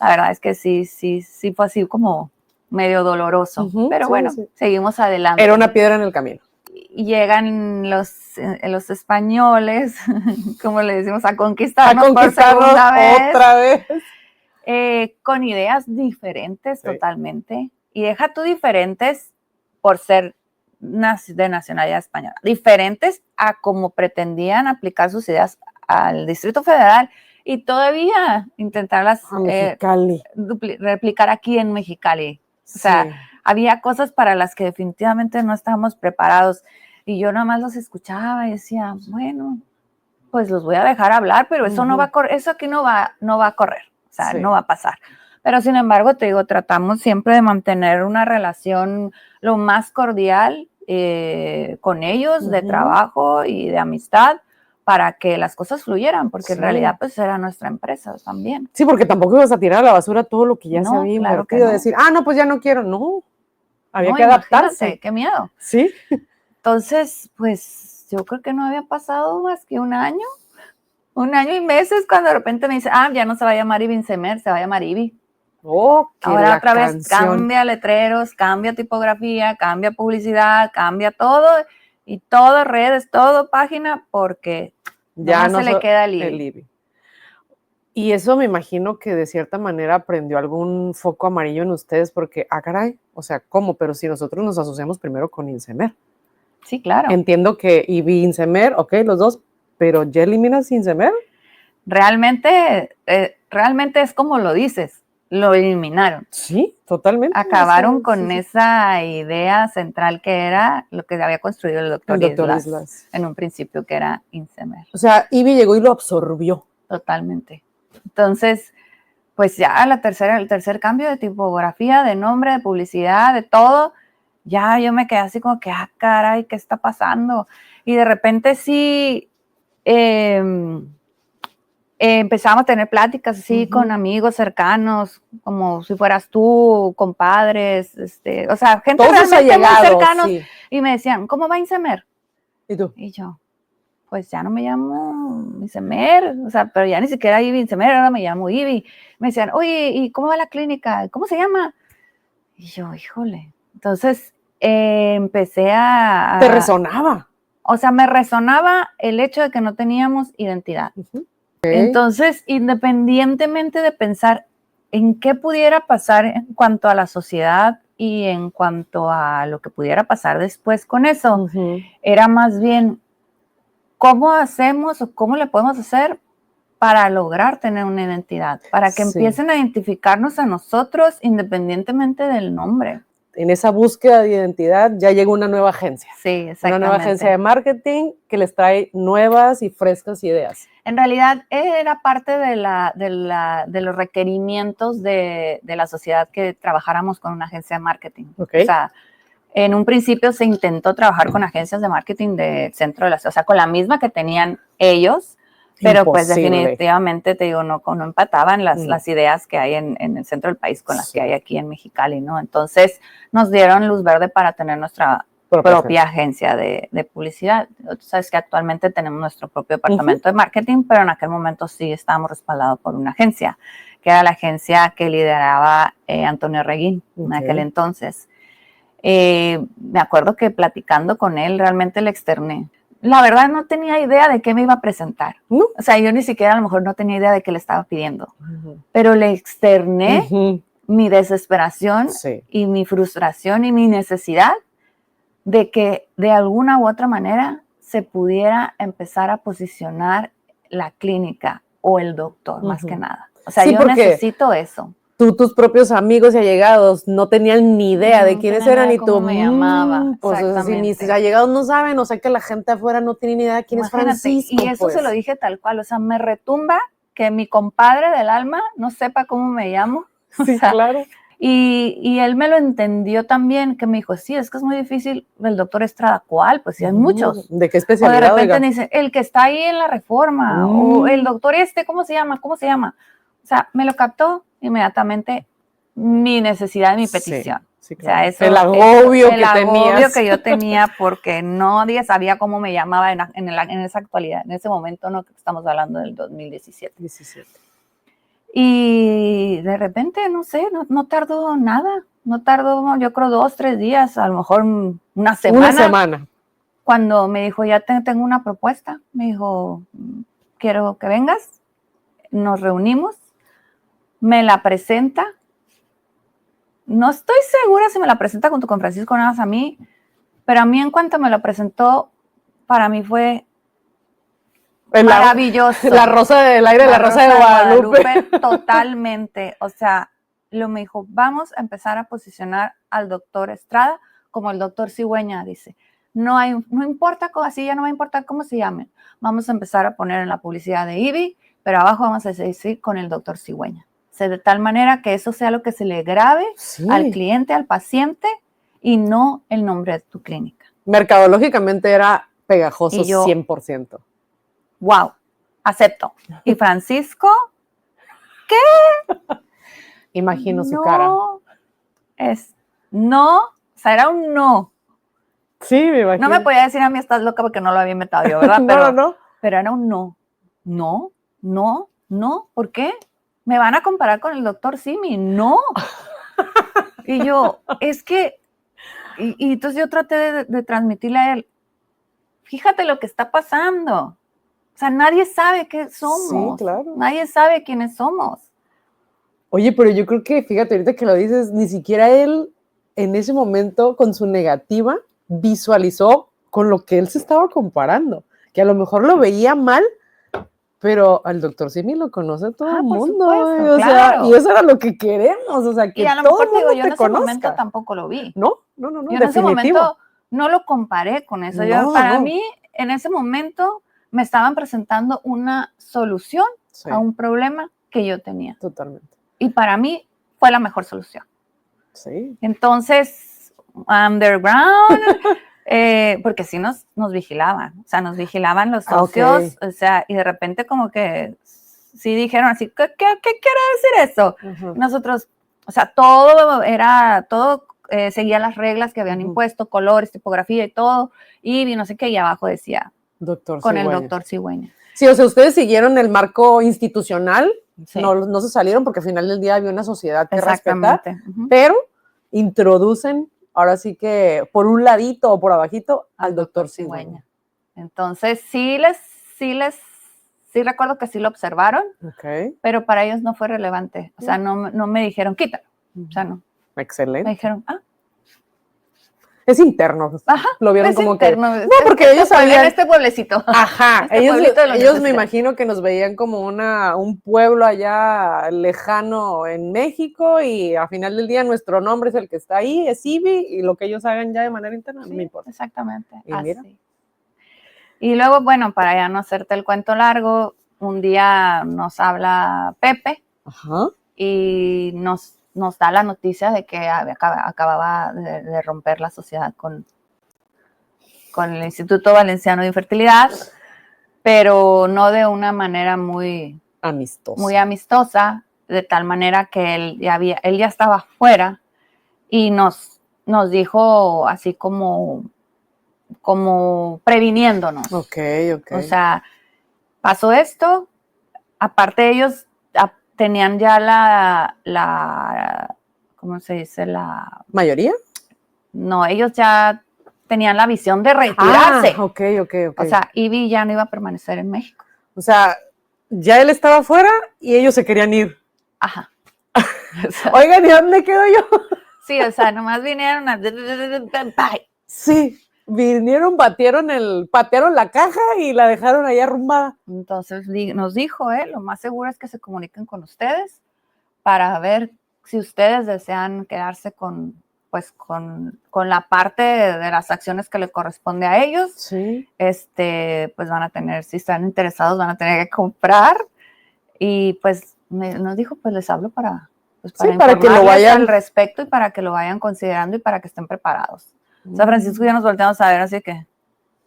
La verdad es que sí fue así como medio doloroso, pero bueno, seguimos adelante. Era una piedra en el camino. Y llegan los españoles, como le decimos, a conquistarnos por segunda vez. Otra vez. Con ideas diferentes totalmente. Y deja tú diferentes por ser de nacionalidad española. Diferentes a como pretendían aplicar sus ideas al Distrito Federal y todavía intentarlas replicar aquí en Mexicali. O sea, había cosas para las que definitivamente no estábamos preparados y yo nada más los escuchaba y decía, bueno, pues los voy a dejar hablar, pero eso no va a correr, eso aquí no va a correr, o sea, no va a pasar. Pero sin embargo, te digo, tratamos siempre de mantener una relación lo más cordial con ellos, de trabajo y de amistad, para que las cosas fluyeran, porque en realidad pues era nuestra empresa también. Sí, porque tampoco ibas a tirar a la basura todo lo que ya se había invertido, decir, no, pues ya no quiero, no, había que adaptarse. Qué miedo. Sí. Entonces, pues yo creo que no había pasado más que un año y meses, cuando de repente me dice, ya no se va a llamar IBINSEMER, se va a llamar IBI. Ahora otra vez cambia letreros, cambia tipografía, cambia publicidad, cambia todo, y todo redes, todo página, porque ya no se le queda el IBI. Y eso me imagino que de cierta manera prendió algún foco amarillo en ustedes, porque, caray, o sea, ¿cómo? Pero si nosotros nos asociamos primero con INSEMER. Sí, claro. Entiendo que IBI, INSEMER, los dos, pero ¿ya eliminas INSEMER? Realmente es como lo dices. Lo eliminaron. Sí, totalmente. Acabaron con esa idea central que era lo que había construido el doctor Islas en un principio, que era INSEMER. O sea, IBI llegó y lo absorbió. Totalmente. Entonces, pues ya el tercer cambio de tipografía, de nombre, de publicidad, de todo, ya yo me quedé así como que, caray, ¿qué está pasando? Y de repente sí... empezamos a tener pláticas así con amigos cercanos, como si fueras tú, compadres, o sea, gente todos realmente muy cercanos, y me decían, ¿cómo va INSEMER? ¿Y tú? Y yo, pues ya no me llamo INSEMER, o sea, pero ya ni siquiera IBI INSEMER, ahora me llamo IBI. Me decían, oye, ¿y cómo va la clínica? ¿Cómo se llama? Y yo, híjole. Entonces empecé a... ¿Te resonaba? O sea, me resonaba el hecho de que no teníamos identidad. Entonces, independientemente de pensar en qué pudiera pasar en cuanto a la sociedad y en cuanto a lo que pudiera pasar después con eso, era más bien cómo hacemos o cómo le podemos hacer para lograr tener una identidad, para que empiecen a identificarnos a nosotros independientemente del nombre. En esa búsqueda de identidad ya llegó una nueva agencia. Sí, exactamente. Una nueva agencia de marketing que les trae nuevas y frescas ideas. En realidad era parte de los requerimientos de la sociedad que trabajáramos con una agencia de marketing. O sea, en un principio se intentó trabajar con agencias de marketing del centro de la ciudad, o sea, con la misma que tenían ellos, pero pues definitivamente, te digo, no empataban las ideas que hay en el centro del país con las que hay aquí en Mexicali, ¿no? Entonces nos dieron luz verde para tener nuestra propia agencia de publicidad. Tú sabes que actualmente tenemos nuestro propio departamento de marketing, pero en aquel momento sí estábamos respaldados por una agencia, que era la agencia que lideraba Antonio Reguín en aquel entonces. Me acuerdo que platicando con él realmente le externé. La verdad no tenía idea de qué me iba a presentar. O sea, yo ni siquiera a lo mejor no tenía idea de qué le estaba pidiendo. Pero le externé mi desesperación y mi frustración y mi necesidad de que de alguna u otra manera se pudiera empezar a posicionar la clínica o el doctor, más que nada. O sea, yo necesito eso. Tus propios amigos y allegados no tenían ni idea de quiénes eran y tú me llamaba. Pues si mis allegados no saben, o sea que la gente afuera no tiene ni idea de quién es Francisco. Y eso se lo dije tal cual, o sea, me retumba que mi compadre del alma no sepa cómo me llamo. Sí, claro. Y él me lo entendió también, que me dijo, sí, es que es muy difícil, el doctor Estrada, ¿cuál? Pues sí, hay muchos. ¿De qué especialidad? O de repente me dicen, el que está ahí en la Reforma, o el doctor ¿cómo se llama? ¿Cómo se llama? O sea, me lo captó inmediatamente mi necesidad y mi petición. Sí, claro. O sea, eso, el agobio que yo tenía porque nadie sabía cómo me llamaba en esa actualidad. En ese momento no estamos hablando del 2017. Y de repente, no sé, no tardó nada. No tardó, yo creo, 2, 3 días, a lo mejor una semana. Una semana. Cuando me dijo, ya tengo una propuesta. Me dijo, quiero que vengas. Nos reunimos. Me la presenta. No estoy segura si me la presenta junto con Francisco nada más a mí, pero a mí en cuanto me la presentó, para mí fue maravilloso. La rosa del aire, la rosa de Guadalupe. Totalmente. O sea, me dijo, vamos a empezar a posicionar al doctor Estrada como el doctor Cigüeña, dice. No importa, así ya no va a importar cómo se llamen. Vamos a empezar a poner en la publicidad de IBI, pero abajo vamos a decir con el doctor Cigüeña. O sea, de tal manera que eso sea lo que se le grabe al cliente, al paciente, y no el nombre de tu clínica. Mercadológicamente era pegajoso, y yo, 100%. Wow, acepto. ¿Y Francisco? ¿Qué? Imagino su cara. No, o sea, era un no. Sí, me imagino. No me podía decir a mí estás loca porque no lo había inventado yo, ¿verdad? Pero era un no. No, ¿por qué? ¿Me van a comparar con el doctor Simi? No. Y yo, es que, y entonces yo traté de transmitirle a él, fíjate lo que está pasando. O sea, nadie sabe qué somos. Sí, claro. Nadie sabe quiénes somos. Oye, pero yo creo que, fíjate, ahorita que lo dices, ni siquiera él en ese momento con su negativa visualizó con lo que él se estaba comparando, que a lo mejor lo veía mal, pero al doctor Simi lo conoce todo el mundo, supuesto, o sea, y eso era lo que queremos, o sea, que y a lo todo mejor el mundo yo en ese momento tampoco lo vi. No, yo en ese momento no lo comparé con eso. Para mí, en ese momento me estaban presentando una solución a un problema que yo tenía. Totalmente. Y para mí fue la mejor solución. Sí. Entonces, underground, porque sí nos vigilaban, o sea, nos vigilaban los socios, o sea, y de repente como que sí dijeron así, ¿qué quiere decir eso? Nosotros, o sea, todo seguía las reglas que habían impuesto, colores, tipografía y todo, y no sé qué, y abajo decía, con el doctor Cigüeña. Sí, o sea, ustedes siguieron el marco institucional, no se salieron porque al final del día había una sociedad que respetar, pero introducen, ahora sí que por un ladito o por abajito, al doctor Cigüeña. Entonces, sí recuerdo que sí lo observaron, pero para ellos no fue relevante. O sea, no me dijeron, quítalo. O sea, no. Excelente. Me dijeron, es interno. Ajá, lo vieron es como interno, que... No, porque ellos sabían... En este pueblecito. Ajá, ellos me imagino que nos veían como un pueblo allá lejano en México y al final del día nuestro nombre es el que está ahí, es IBI, y lo que ellos hagan ya de manera interna no me importa. Exactamente. Y mira. Y luego, bueno, para ya no hacerte el cuento largo, un día nos habla Pepe y nos da la noticia de que acababa de romper la sociedad con el Instituto Valenciano de Infertilidad, pero no de una manera muy amistosa, de tal manera que él ya estaba fuera y nos dijo así como como previniéndonos. Ok. O sea, pasó esto, aparte ellos tenían ya la ¿cómo se dice? ¿Mayoría? No, ellos ya tenían la visión de retirarse. Ok. O sea, Ivy ya no iba a permanecer en México. O sea, ya él estaba afuera y ellos se querían ir. Ajá. Oigan, ¿y dónde quedo yo? Sí, o sea, nomás vinieron a... Bye. Sí, vinieron, patearon la caja y la dejaron ahí arrumbada. Entonces nos dijo, lo más seguro es que se comuniquen con ustedes para ver si ustedes desean quedarse con la parte de las acciones que le corresponde a ellos. Sí. Pues van a tener, si están interesados, van a tener que comprar. Y pues nos dijo, pues les hablo para que lo vayan al respecto y para que lo vayan considerando y para que estén preparados. O sea, Francisco y yo nos volteamos a ver, así que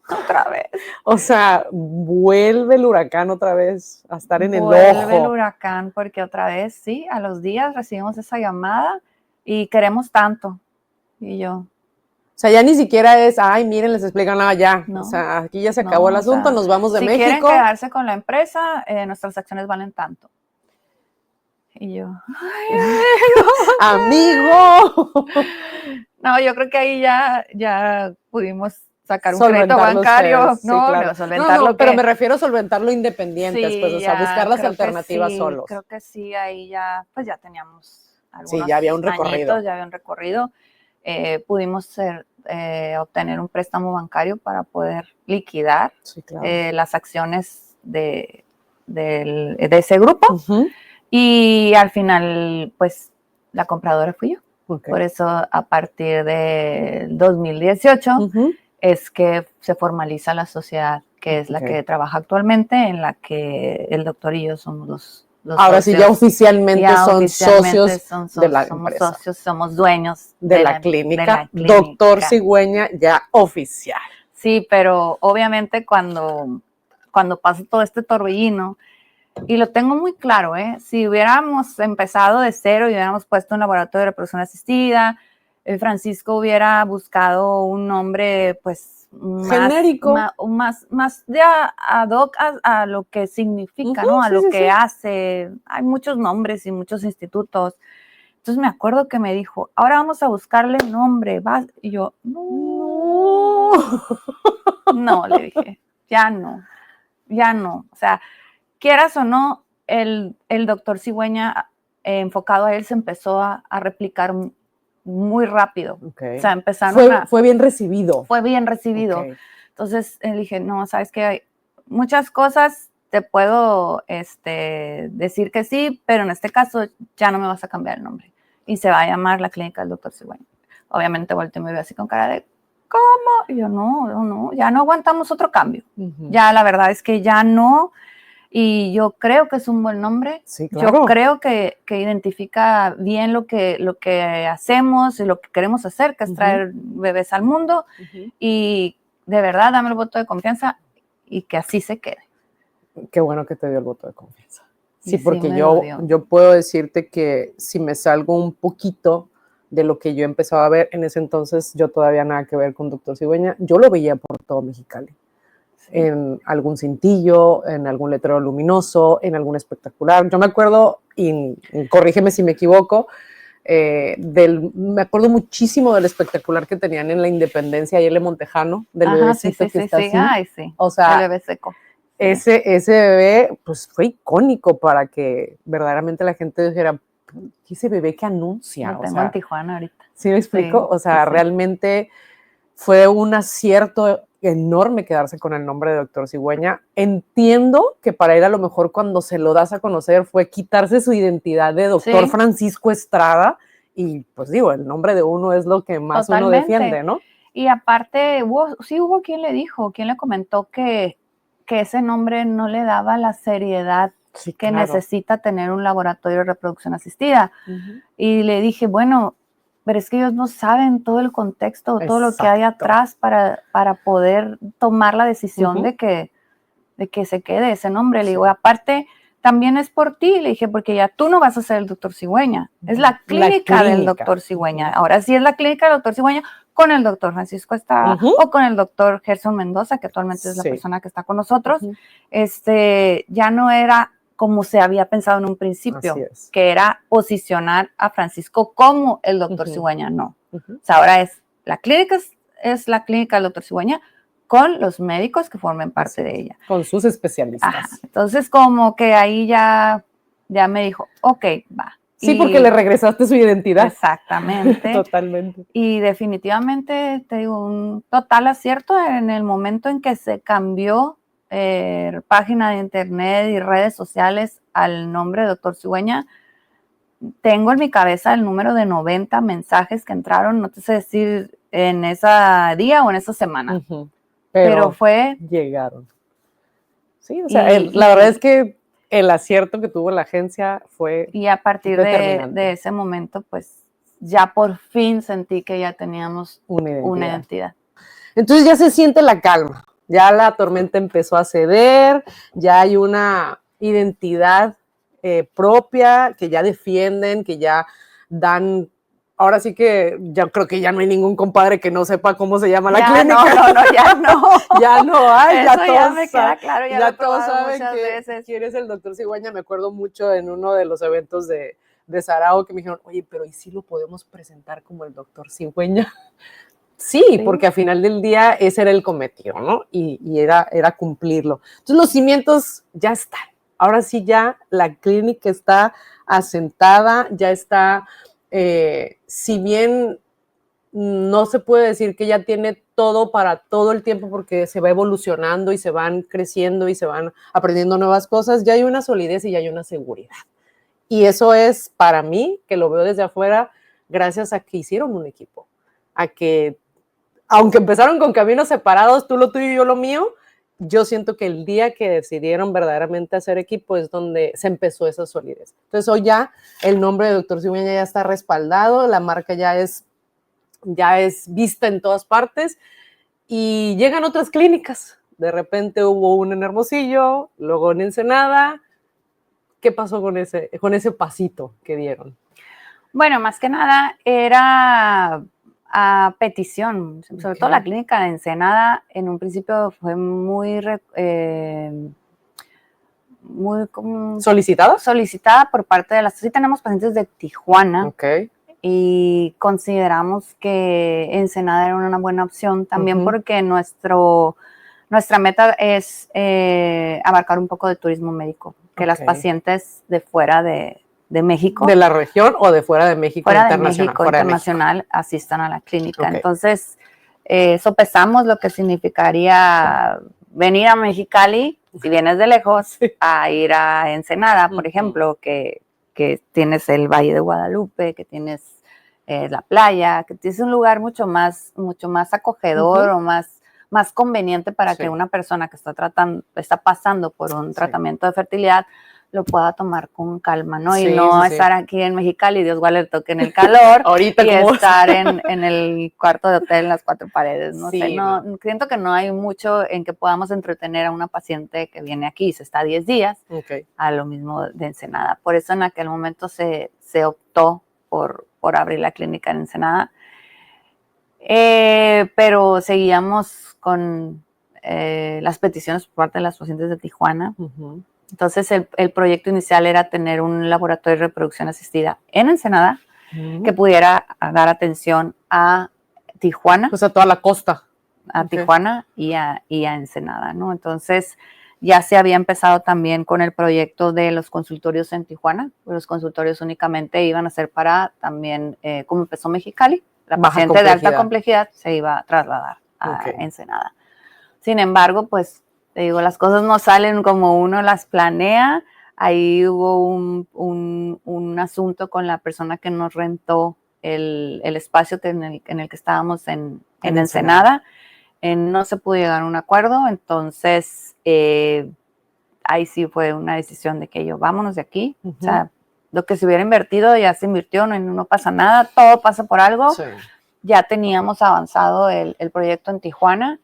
otra vez. O sea, vuelve el huracán otra vez a estar en el ojo. Vuelve el huracán porque otra vez, sí, a los días recibimos esa llamada y queremos tanto. Y yo. O sea, ya ni siquiera es, ay, miren, les explican nada ya. No, o sea, aquí ya se acabó el asunto, nos vamos de México. Si quieren quedarse con la empresa, nuestras acciones valen tanto. Y yo, amigo. No, yo creo que ahí ya pudimos sacar un crédito bancario. Sí, claro. Solventarlo. Pero me refiero a solventarlo independientes, Sí, pues, o sea, buscar las alternativas solos. Creo que sí, ahí ya, pues ya teníamos algunos sí, ya había un recorrido. Añitos, ya había un recorrido. Pudimos obtener un préstamo bancario para poder liquidar las acciones de ese grupo. Uh-huh. Y al final, pues, la compradora fui yo. Okay. Por eso, a partir del 2018, uh-huh, es que se formaliza la sociedad, que es la que trabaja actualmente, en la que el doctor y yo somos los ahora socios. Sí, ya oficialmente son socios de la empresa. Socios, somos dueños de la clínica. Doctor Cigüeña, ya oficial. Sí, pero obviamente cuando pasa todo este torbellino, y lo tengo muy claro, si hubiéramos empezado de cero y hubiéramos puesto un laboratorio de reproducción asistida, Francisco hubiera buscado un nombre, pues, genérico, más de ad hoc a lo que significa, ¿no? A lo que hace. Hay muchos nombres y muchos institutos. Entonces me acuerdo que me dijo, ahora vamos a buscarle nombre. Y yo, no, le dije, ya no. O sea, quieras o no, el doctor Cigüeña, enfocado a él, se empezó a replicar muy rápido. Okay. O sea, empezaron fue bien recibido. Fue bien recibido. Okay. Entonces le dije, no, sabes que hay muchas cosas, te puedo decir que sí, pero en este caso ya no me vas a cambiar el nombre. Y se va a llamar la clínica del doctor Cigüeña. Obviamente volteé y me veo así con cara de, ¿cómo? Y yo, no, ya no aguantamos otro cambio. Uh-huh. Ya la verdad es que ya no. Y yo creo que es un buen nombre. Sí, claro. Yo creo que identifica bien lo que hacemos y lo que queremos hacer, que es traer bebés al mundo. Uh-huh. Y de verdad, dame el voto de confianza y que así se quede. Qué bueno que te dio el voto de confianza. Sí, porque yo puedo decirte que si me salgo un poquito de lo que yo empezaba a ver, en ese entonces yo todavía nada que ver con Doctor Cigüeña, yo lo veía por todo Mexicali. En algún cintillo, en algún letrero luminoso, en algún espectacular. Yo me acuerdo, y corrígeme si me equivoco, me acuerdo muchísimo del espectacular que tenían en la Independencia y el Montejano, del bebecito que está así. Ay, sí. O sea, el bebé seco. Ese bebé, pues fue icónico para que verdaderamente la gente dijera, ese bebé que anuncia. Lo tengo en Tijuana ahorita. ¿Sí me explico? Sí, o sea, realmente fue un acierto enorme quedarse con el nombre de Doctor Cigüeña. Entiendo que para él a lo mejor cuando se lo das a conocer fue quitarse su identidad de Doctor Francisco Estrada y pues digo, el nombre de uno es lo que más uno defiende, ¿no? Y aparte hubo quien le dijo, quien le comentó que ese nombre no le daba la seriedad que necesita tener un laboratorio de reproducción asistida. Uh-huh. Y le dije, bueno, pero es que ellos no saben todo el contexto, todo lo que hay atrás para poder tomar la decisión de que se quede ese nombre. Le digo, aparte, también es por ti, le dije, porque ya tú no vas a ser el doctor Cigüeña, es la clínica del doctor Cigüeña. Ahora sí es la clínica del doctor Cigüeña con el doctor Francisco Estrada Ujú. o con el doctor Gerson Mendoza, que actualmente es la Sí. persona que está con nosotros, Ujú. Ya no era como se había pensado en un principio, Así es. que era posicionar a Francisco como el doctor Ujú. Cigüeña, no. Ujú. O sea, ahora la clínica es la clínica del doctor Cigüeña con los médicos que formen parte de ella. Con sus especialistas. Ajá. Entonces, como que ahí ya me dijo, ok, va. Sí, porque le regresaste su identidad. Exactamente. Totalmente. Y definitivamente, te digo, un total acierto en el momento en que se cambió página de internet y redes sociales al nombre de Doctor Cigüeña. Tengo en mi cabeza el número de 90 mensajes que entraron, no te sé decir en ese día o en esa semana, Ujú. pero fue... Llegaron. Sí, o sea, la verdad es que el acierto que tuvo la agencia fue Y a partir determinante. de ese momento, pues ya por fin sentí que ya teníamos Una identidad. Entonces ya se siente la calma, ya la tormenta empezó a ceder, ya hay una identidad propia, que ya defienden, que ya dan, ahora sí que ya creo que ya no hay ningún compadre que no sepa cómo se llama la Ya clínica. no, ya no. Ya no hay, Eso ya me queda claro, ya lo he todos probado saben muchas veces. quién es el doctor Cigüeña. Me acuerdo mucho en uno de los eventos de Sarao que me dijeron, oye, pero ¿y si lo podemos presentar como el doctor Cigüeña? Sí, porque al final del día ese era el cometido, ¿no? Y era cumplirlo. Entonces los cimientos ya están. Ahora sí ya la clínica está asentada, ya está, si bien no se puede decir que ya tiene todo para todo el tiempo porque se va evolucionando y se van creciendo y se van aprendiendo nuevas cosas, ya hay una solidez y ya hay una seguridad. Y eso es para mí, que lo veo desde afuera, gracias a que hicieron un equipo, a que aunque empezaron con caminos separados, tú lo tuyo y yo lo mío, yo siento que el día que decidieron verdaderamente hacer equipo es donde se empezó esa solidez. Entonces hoy ya el nombre de Doctor Cigüeña ya está respaldado, la marca ya es vista en todas partes y llegan otras clínicas. De repente hubo una en Hermosillo, luego en Ensenada. ¿Qué pasó con ese pasito que dieron? Bueno, más que nada era a petición, sobre todo la clínica de Ensenada en un principio fue muy solicitada por parte de las... Sí tenemos pacientes de Tijuana y consideramos que Ensenada era una buena opción también porque nuestra meta es abarcar un poco de turismo médico, que las pacientes de fuera de México. ¿De la región o de fuera de México? Fuera de México, internacional, asistan a la clínica. Entonces, sopesamos lo que significaría venir a Mexicali, si vienes de lejos, a ir a Ensenada, por ejemplo, que tienes el Valle de Guadalupe, que tienes la playa, que es un lugar mucho más acogedor o más conveniente para que una persona que está pasando por un tratamiento de fertilidad lo pueda tomar con calma, ¿no? Y no estar aquí en Mexicali, Dios guarde le toque en el calor, ahorita y estar en el cuarto de hotel en las cuatro paredes, no sé, siento que no hay mucho en que podamos entretener a una paciente que viene aquí, se está 10 días, a lo mismo de Ensenada. Por eso en aquel momento se optó por abrir la clínica en Ensenada, pero seguíamos con las peticiones por parte de las pacientes de Tijuana. Entonces el proyecto inicial era tener un laboratorio de reproducción asistida en Ensenada que pudiera dar atención a Tijuana. O sea, toda la costa. A Tijuana y a Ensenada, ¿no? Entonces ya se había empezado también con el proyecto de los consultorios en Tijuana. Los consultorios únicamente iban a ser para también, como empezó Mexicali, la paciente de alta complejidad se iba a trasladar a Ensenada. Sin embargo, pues te digo, las cosas no salen como uno las planea. Ahí hubo un asunto con la persona que nos rentó el espacio en el que estábamos en Ensenada. No se pudo llegar a un acuerdo, entonces ahí sí fue una decisión de que vámonos de aquí. O sea, lo que se hubiera invertido ya se invirtió, no pasa nada, todo pasa por algo. Ya teníamos avanzado el proyecto en Tijuana.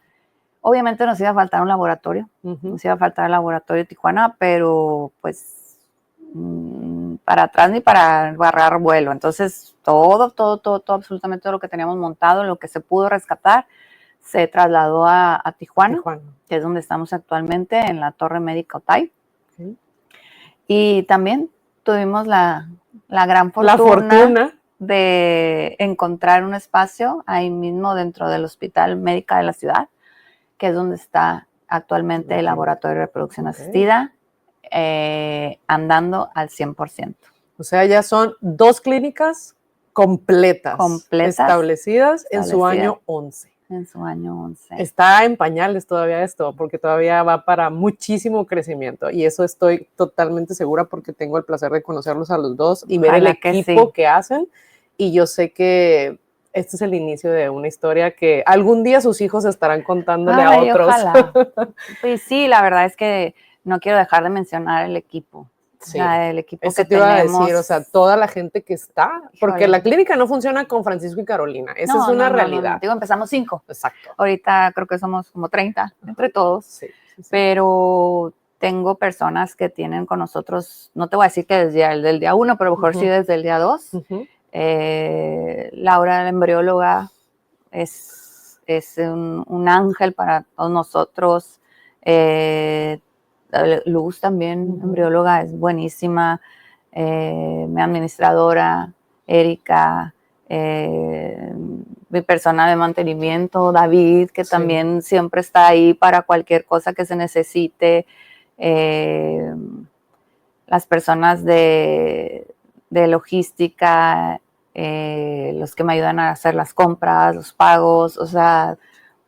Obviamente nos iba a faltar un laboratorio, nos iba a faltar el laboratorio de Tijuana, pero pues para atrás ni para agarrar vuelo. Entonces, todo, absolutamente todo lo que teníamos montado, lo que se pudo rescatar, se trasladó a Tijuana, que es donde estamos actualmente, en la Torre Médica Otay. Okay. Y también tuvimos la gran fortuna de encontrar un espacio ahí mismo dentro del Hospital Médica de la ciudad, que es donde está actualmente el laboratorio de reproducción asistida, andando al 100%. O sea, ya son 2 clínicas completas establecidas en su año 11. En su año 11. Está en pañales todavía esto, porque todavía va para muchísimo crecimiento, y eso estoy totalmente segura porque tengo el placer de conocerlos a los dos y ver el equipo que hacen, y yo sé que este es el inicio de una historia que algún día sus hijos estarán contándole a otros. Ojalá. Pues sí, la verdad es que no quiero dejar de mencionar el equipo. Sí, o sea, el equipo eso que te iba tenemos. a decir, o sea, toda la gente que está, porque la clínica no funciona con Francisco y Carolina, esa es una realidad. No. Digo, empezamos 5. Exacto. Ahorita creo que somos como 30 entre todos, sí. Pero tengo personas que tienen con nosotros, no te voy a decir que desde el día 1, pero a lo mejor sí desde el día 2. Laura, la embrióloga, es un ángel para todos nosotros. Luz también, embrióloga, es buenísima. Mi administradora, Erika, mi persona de mantenimiento, David, que también siempre está ahí para cualquier cosa que se necesite. Las personas de logística, los que me ayudan a hacer las compras, los pagos, o sea,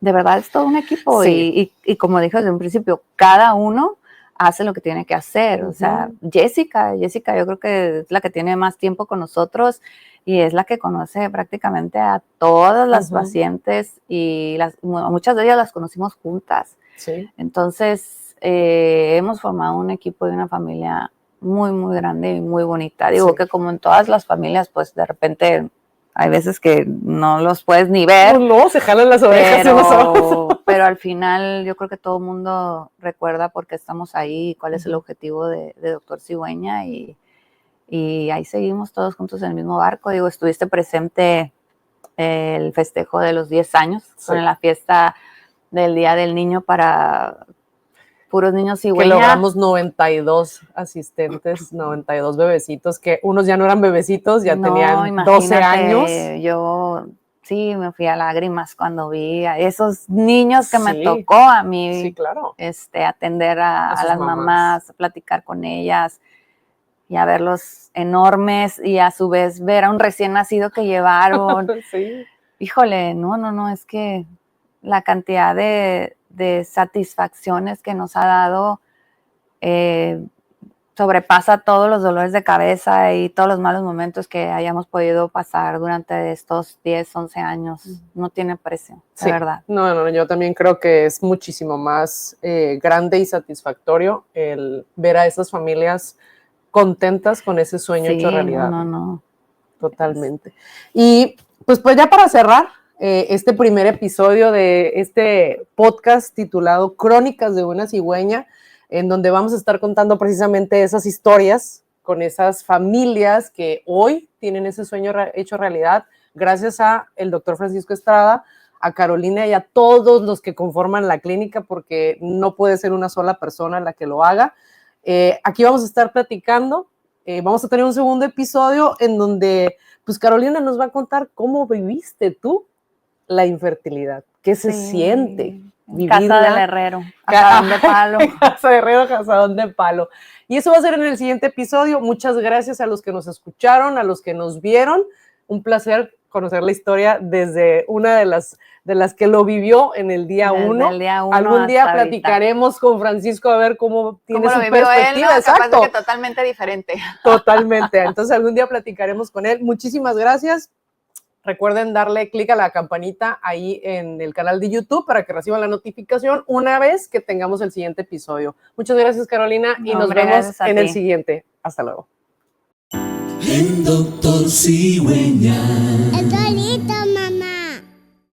de verdad es todo un equipo. Y como dije desde un principio, cada uno hace lo que tiene que hacer. O sea, Jessica yo creo que es la que tiene más tiempo con nosotros y es la que conoce prácticamente a todas las pacientes, y muchas de ellas las conocimos juntas. Sí. Entonces, hemos formado un equipo y una familia muy, muy grande y muy bonita. Digo que como en todas las familias, pues de repente hay veces que no los puedes ni ver. No, se jalan las orejas. Pero al final yo creo que todo el mundo recuerda por qué estamos ahí, cuál es el objetivo de Doctor Cigüeña, y ahí seguimos todos juntos en el mismo barco. Digo, estuviste presente el festejo de los 10 años, con la fiesta del Día del Niño para puros niños cigüeña. Que logramos 92 asistentes, 92 bebecitos, que unos ya no eran bebecitos, ya tenían 12 años. Yo sí me fui a lágrimas cuando vi a esos niños que me tocó a mí atender a las mamás, platicar con ellas y a verlos enormes, y a su vez ver a un recién nacido que llevaron. Híjole, no, es que la cantidad de satisfacciones que nos ha dado sobrepasa todos los dolores de cabeza y todos los malos momentos que hayamos podido pasar durante estos 10, 11 años. No tiene precio, de verdad. No, yo también creo que es muchísimo más grande y satisfactorio el ver a esas familias contentas con ese sueño hecho realidad. No. Totalmente. Y pues ya para cerrar este primer episodio de este podcast titulado Crónicas de una Cigüeña, en donde vamos a estar contando precisamente esas historias con esas familias que hoy tienen ese sueño hecho realidad, gracias a el doctor Francisco Estrada, a Carolina y a todos los que conforman la clínica, porque no puede ser una sola persona la que lo haga. Aquí vamos a estar platicando, vamos a tener un segundo episodio en donde pues Carolina nos va a contar cómo viviste tú la infertilidad, qué se siente vivirla. Casa del herrero, cazadón de palo. Casa de herrero, cazadón de palo. Y eso va a ser en el siguiente episodio. Muchas gracias a los que nos escucharon, a los que nos vieron. Un placer conocer la historia desde una de las que lo vivió en el día 1. Algún día platicaremos con Francisco a ver cómo tiene su perspectiva. Él, ¿no? Exacto. Capaz que totalmente diferente. Totalmente. Entonces algún día platicaremos con él. Muchísimas gracias. Recuerden darle clic a la campanita ahí en el canal de YouTube para que reciban la notificación una vez que tengamos el siguiente episodio. Muchas gracias, Carolina, y nos vemos en el siguiente. Hasta luego. El Doctor Cigüeña.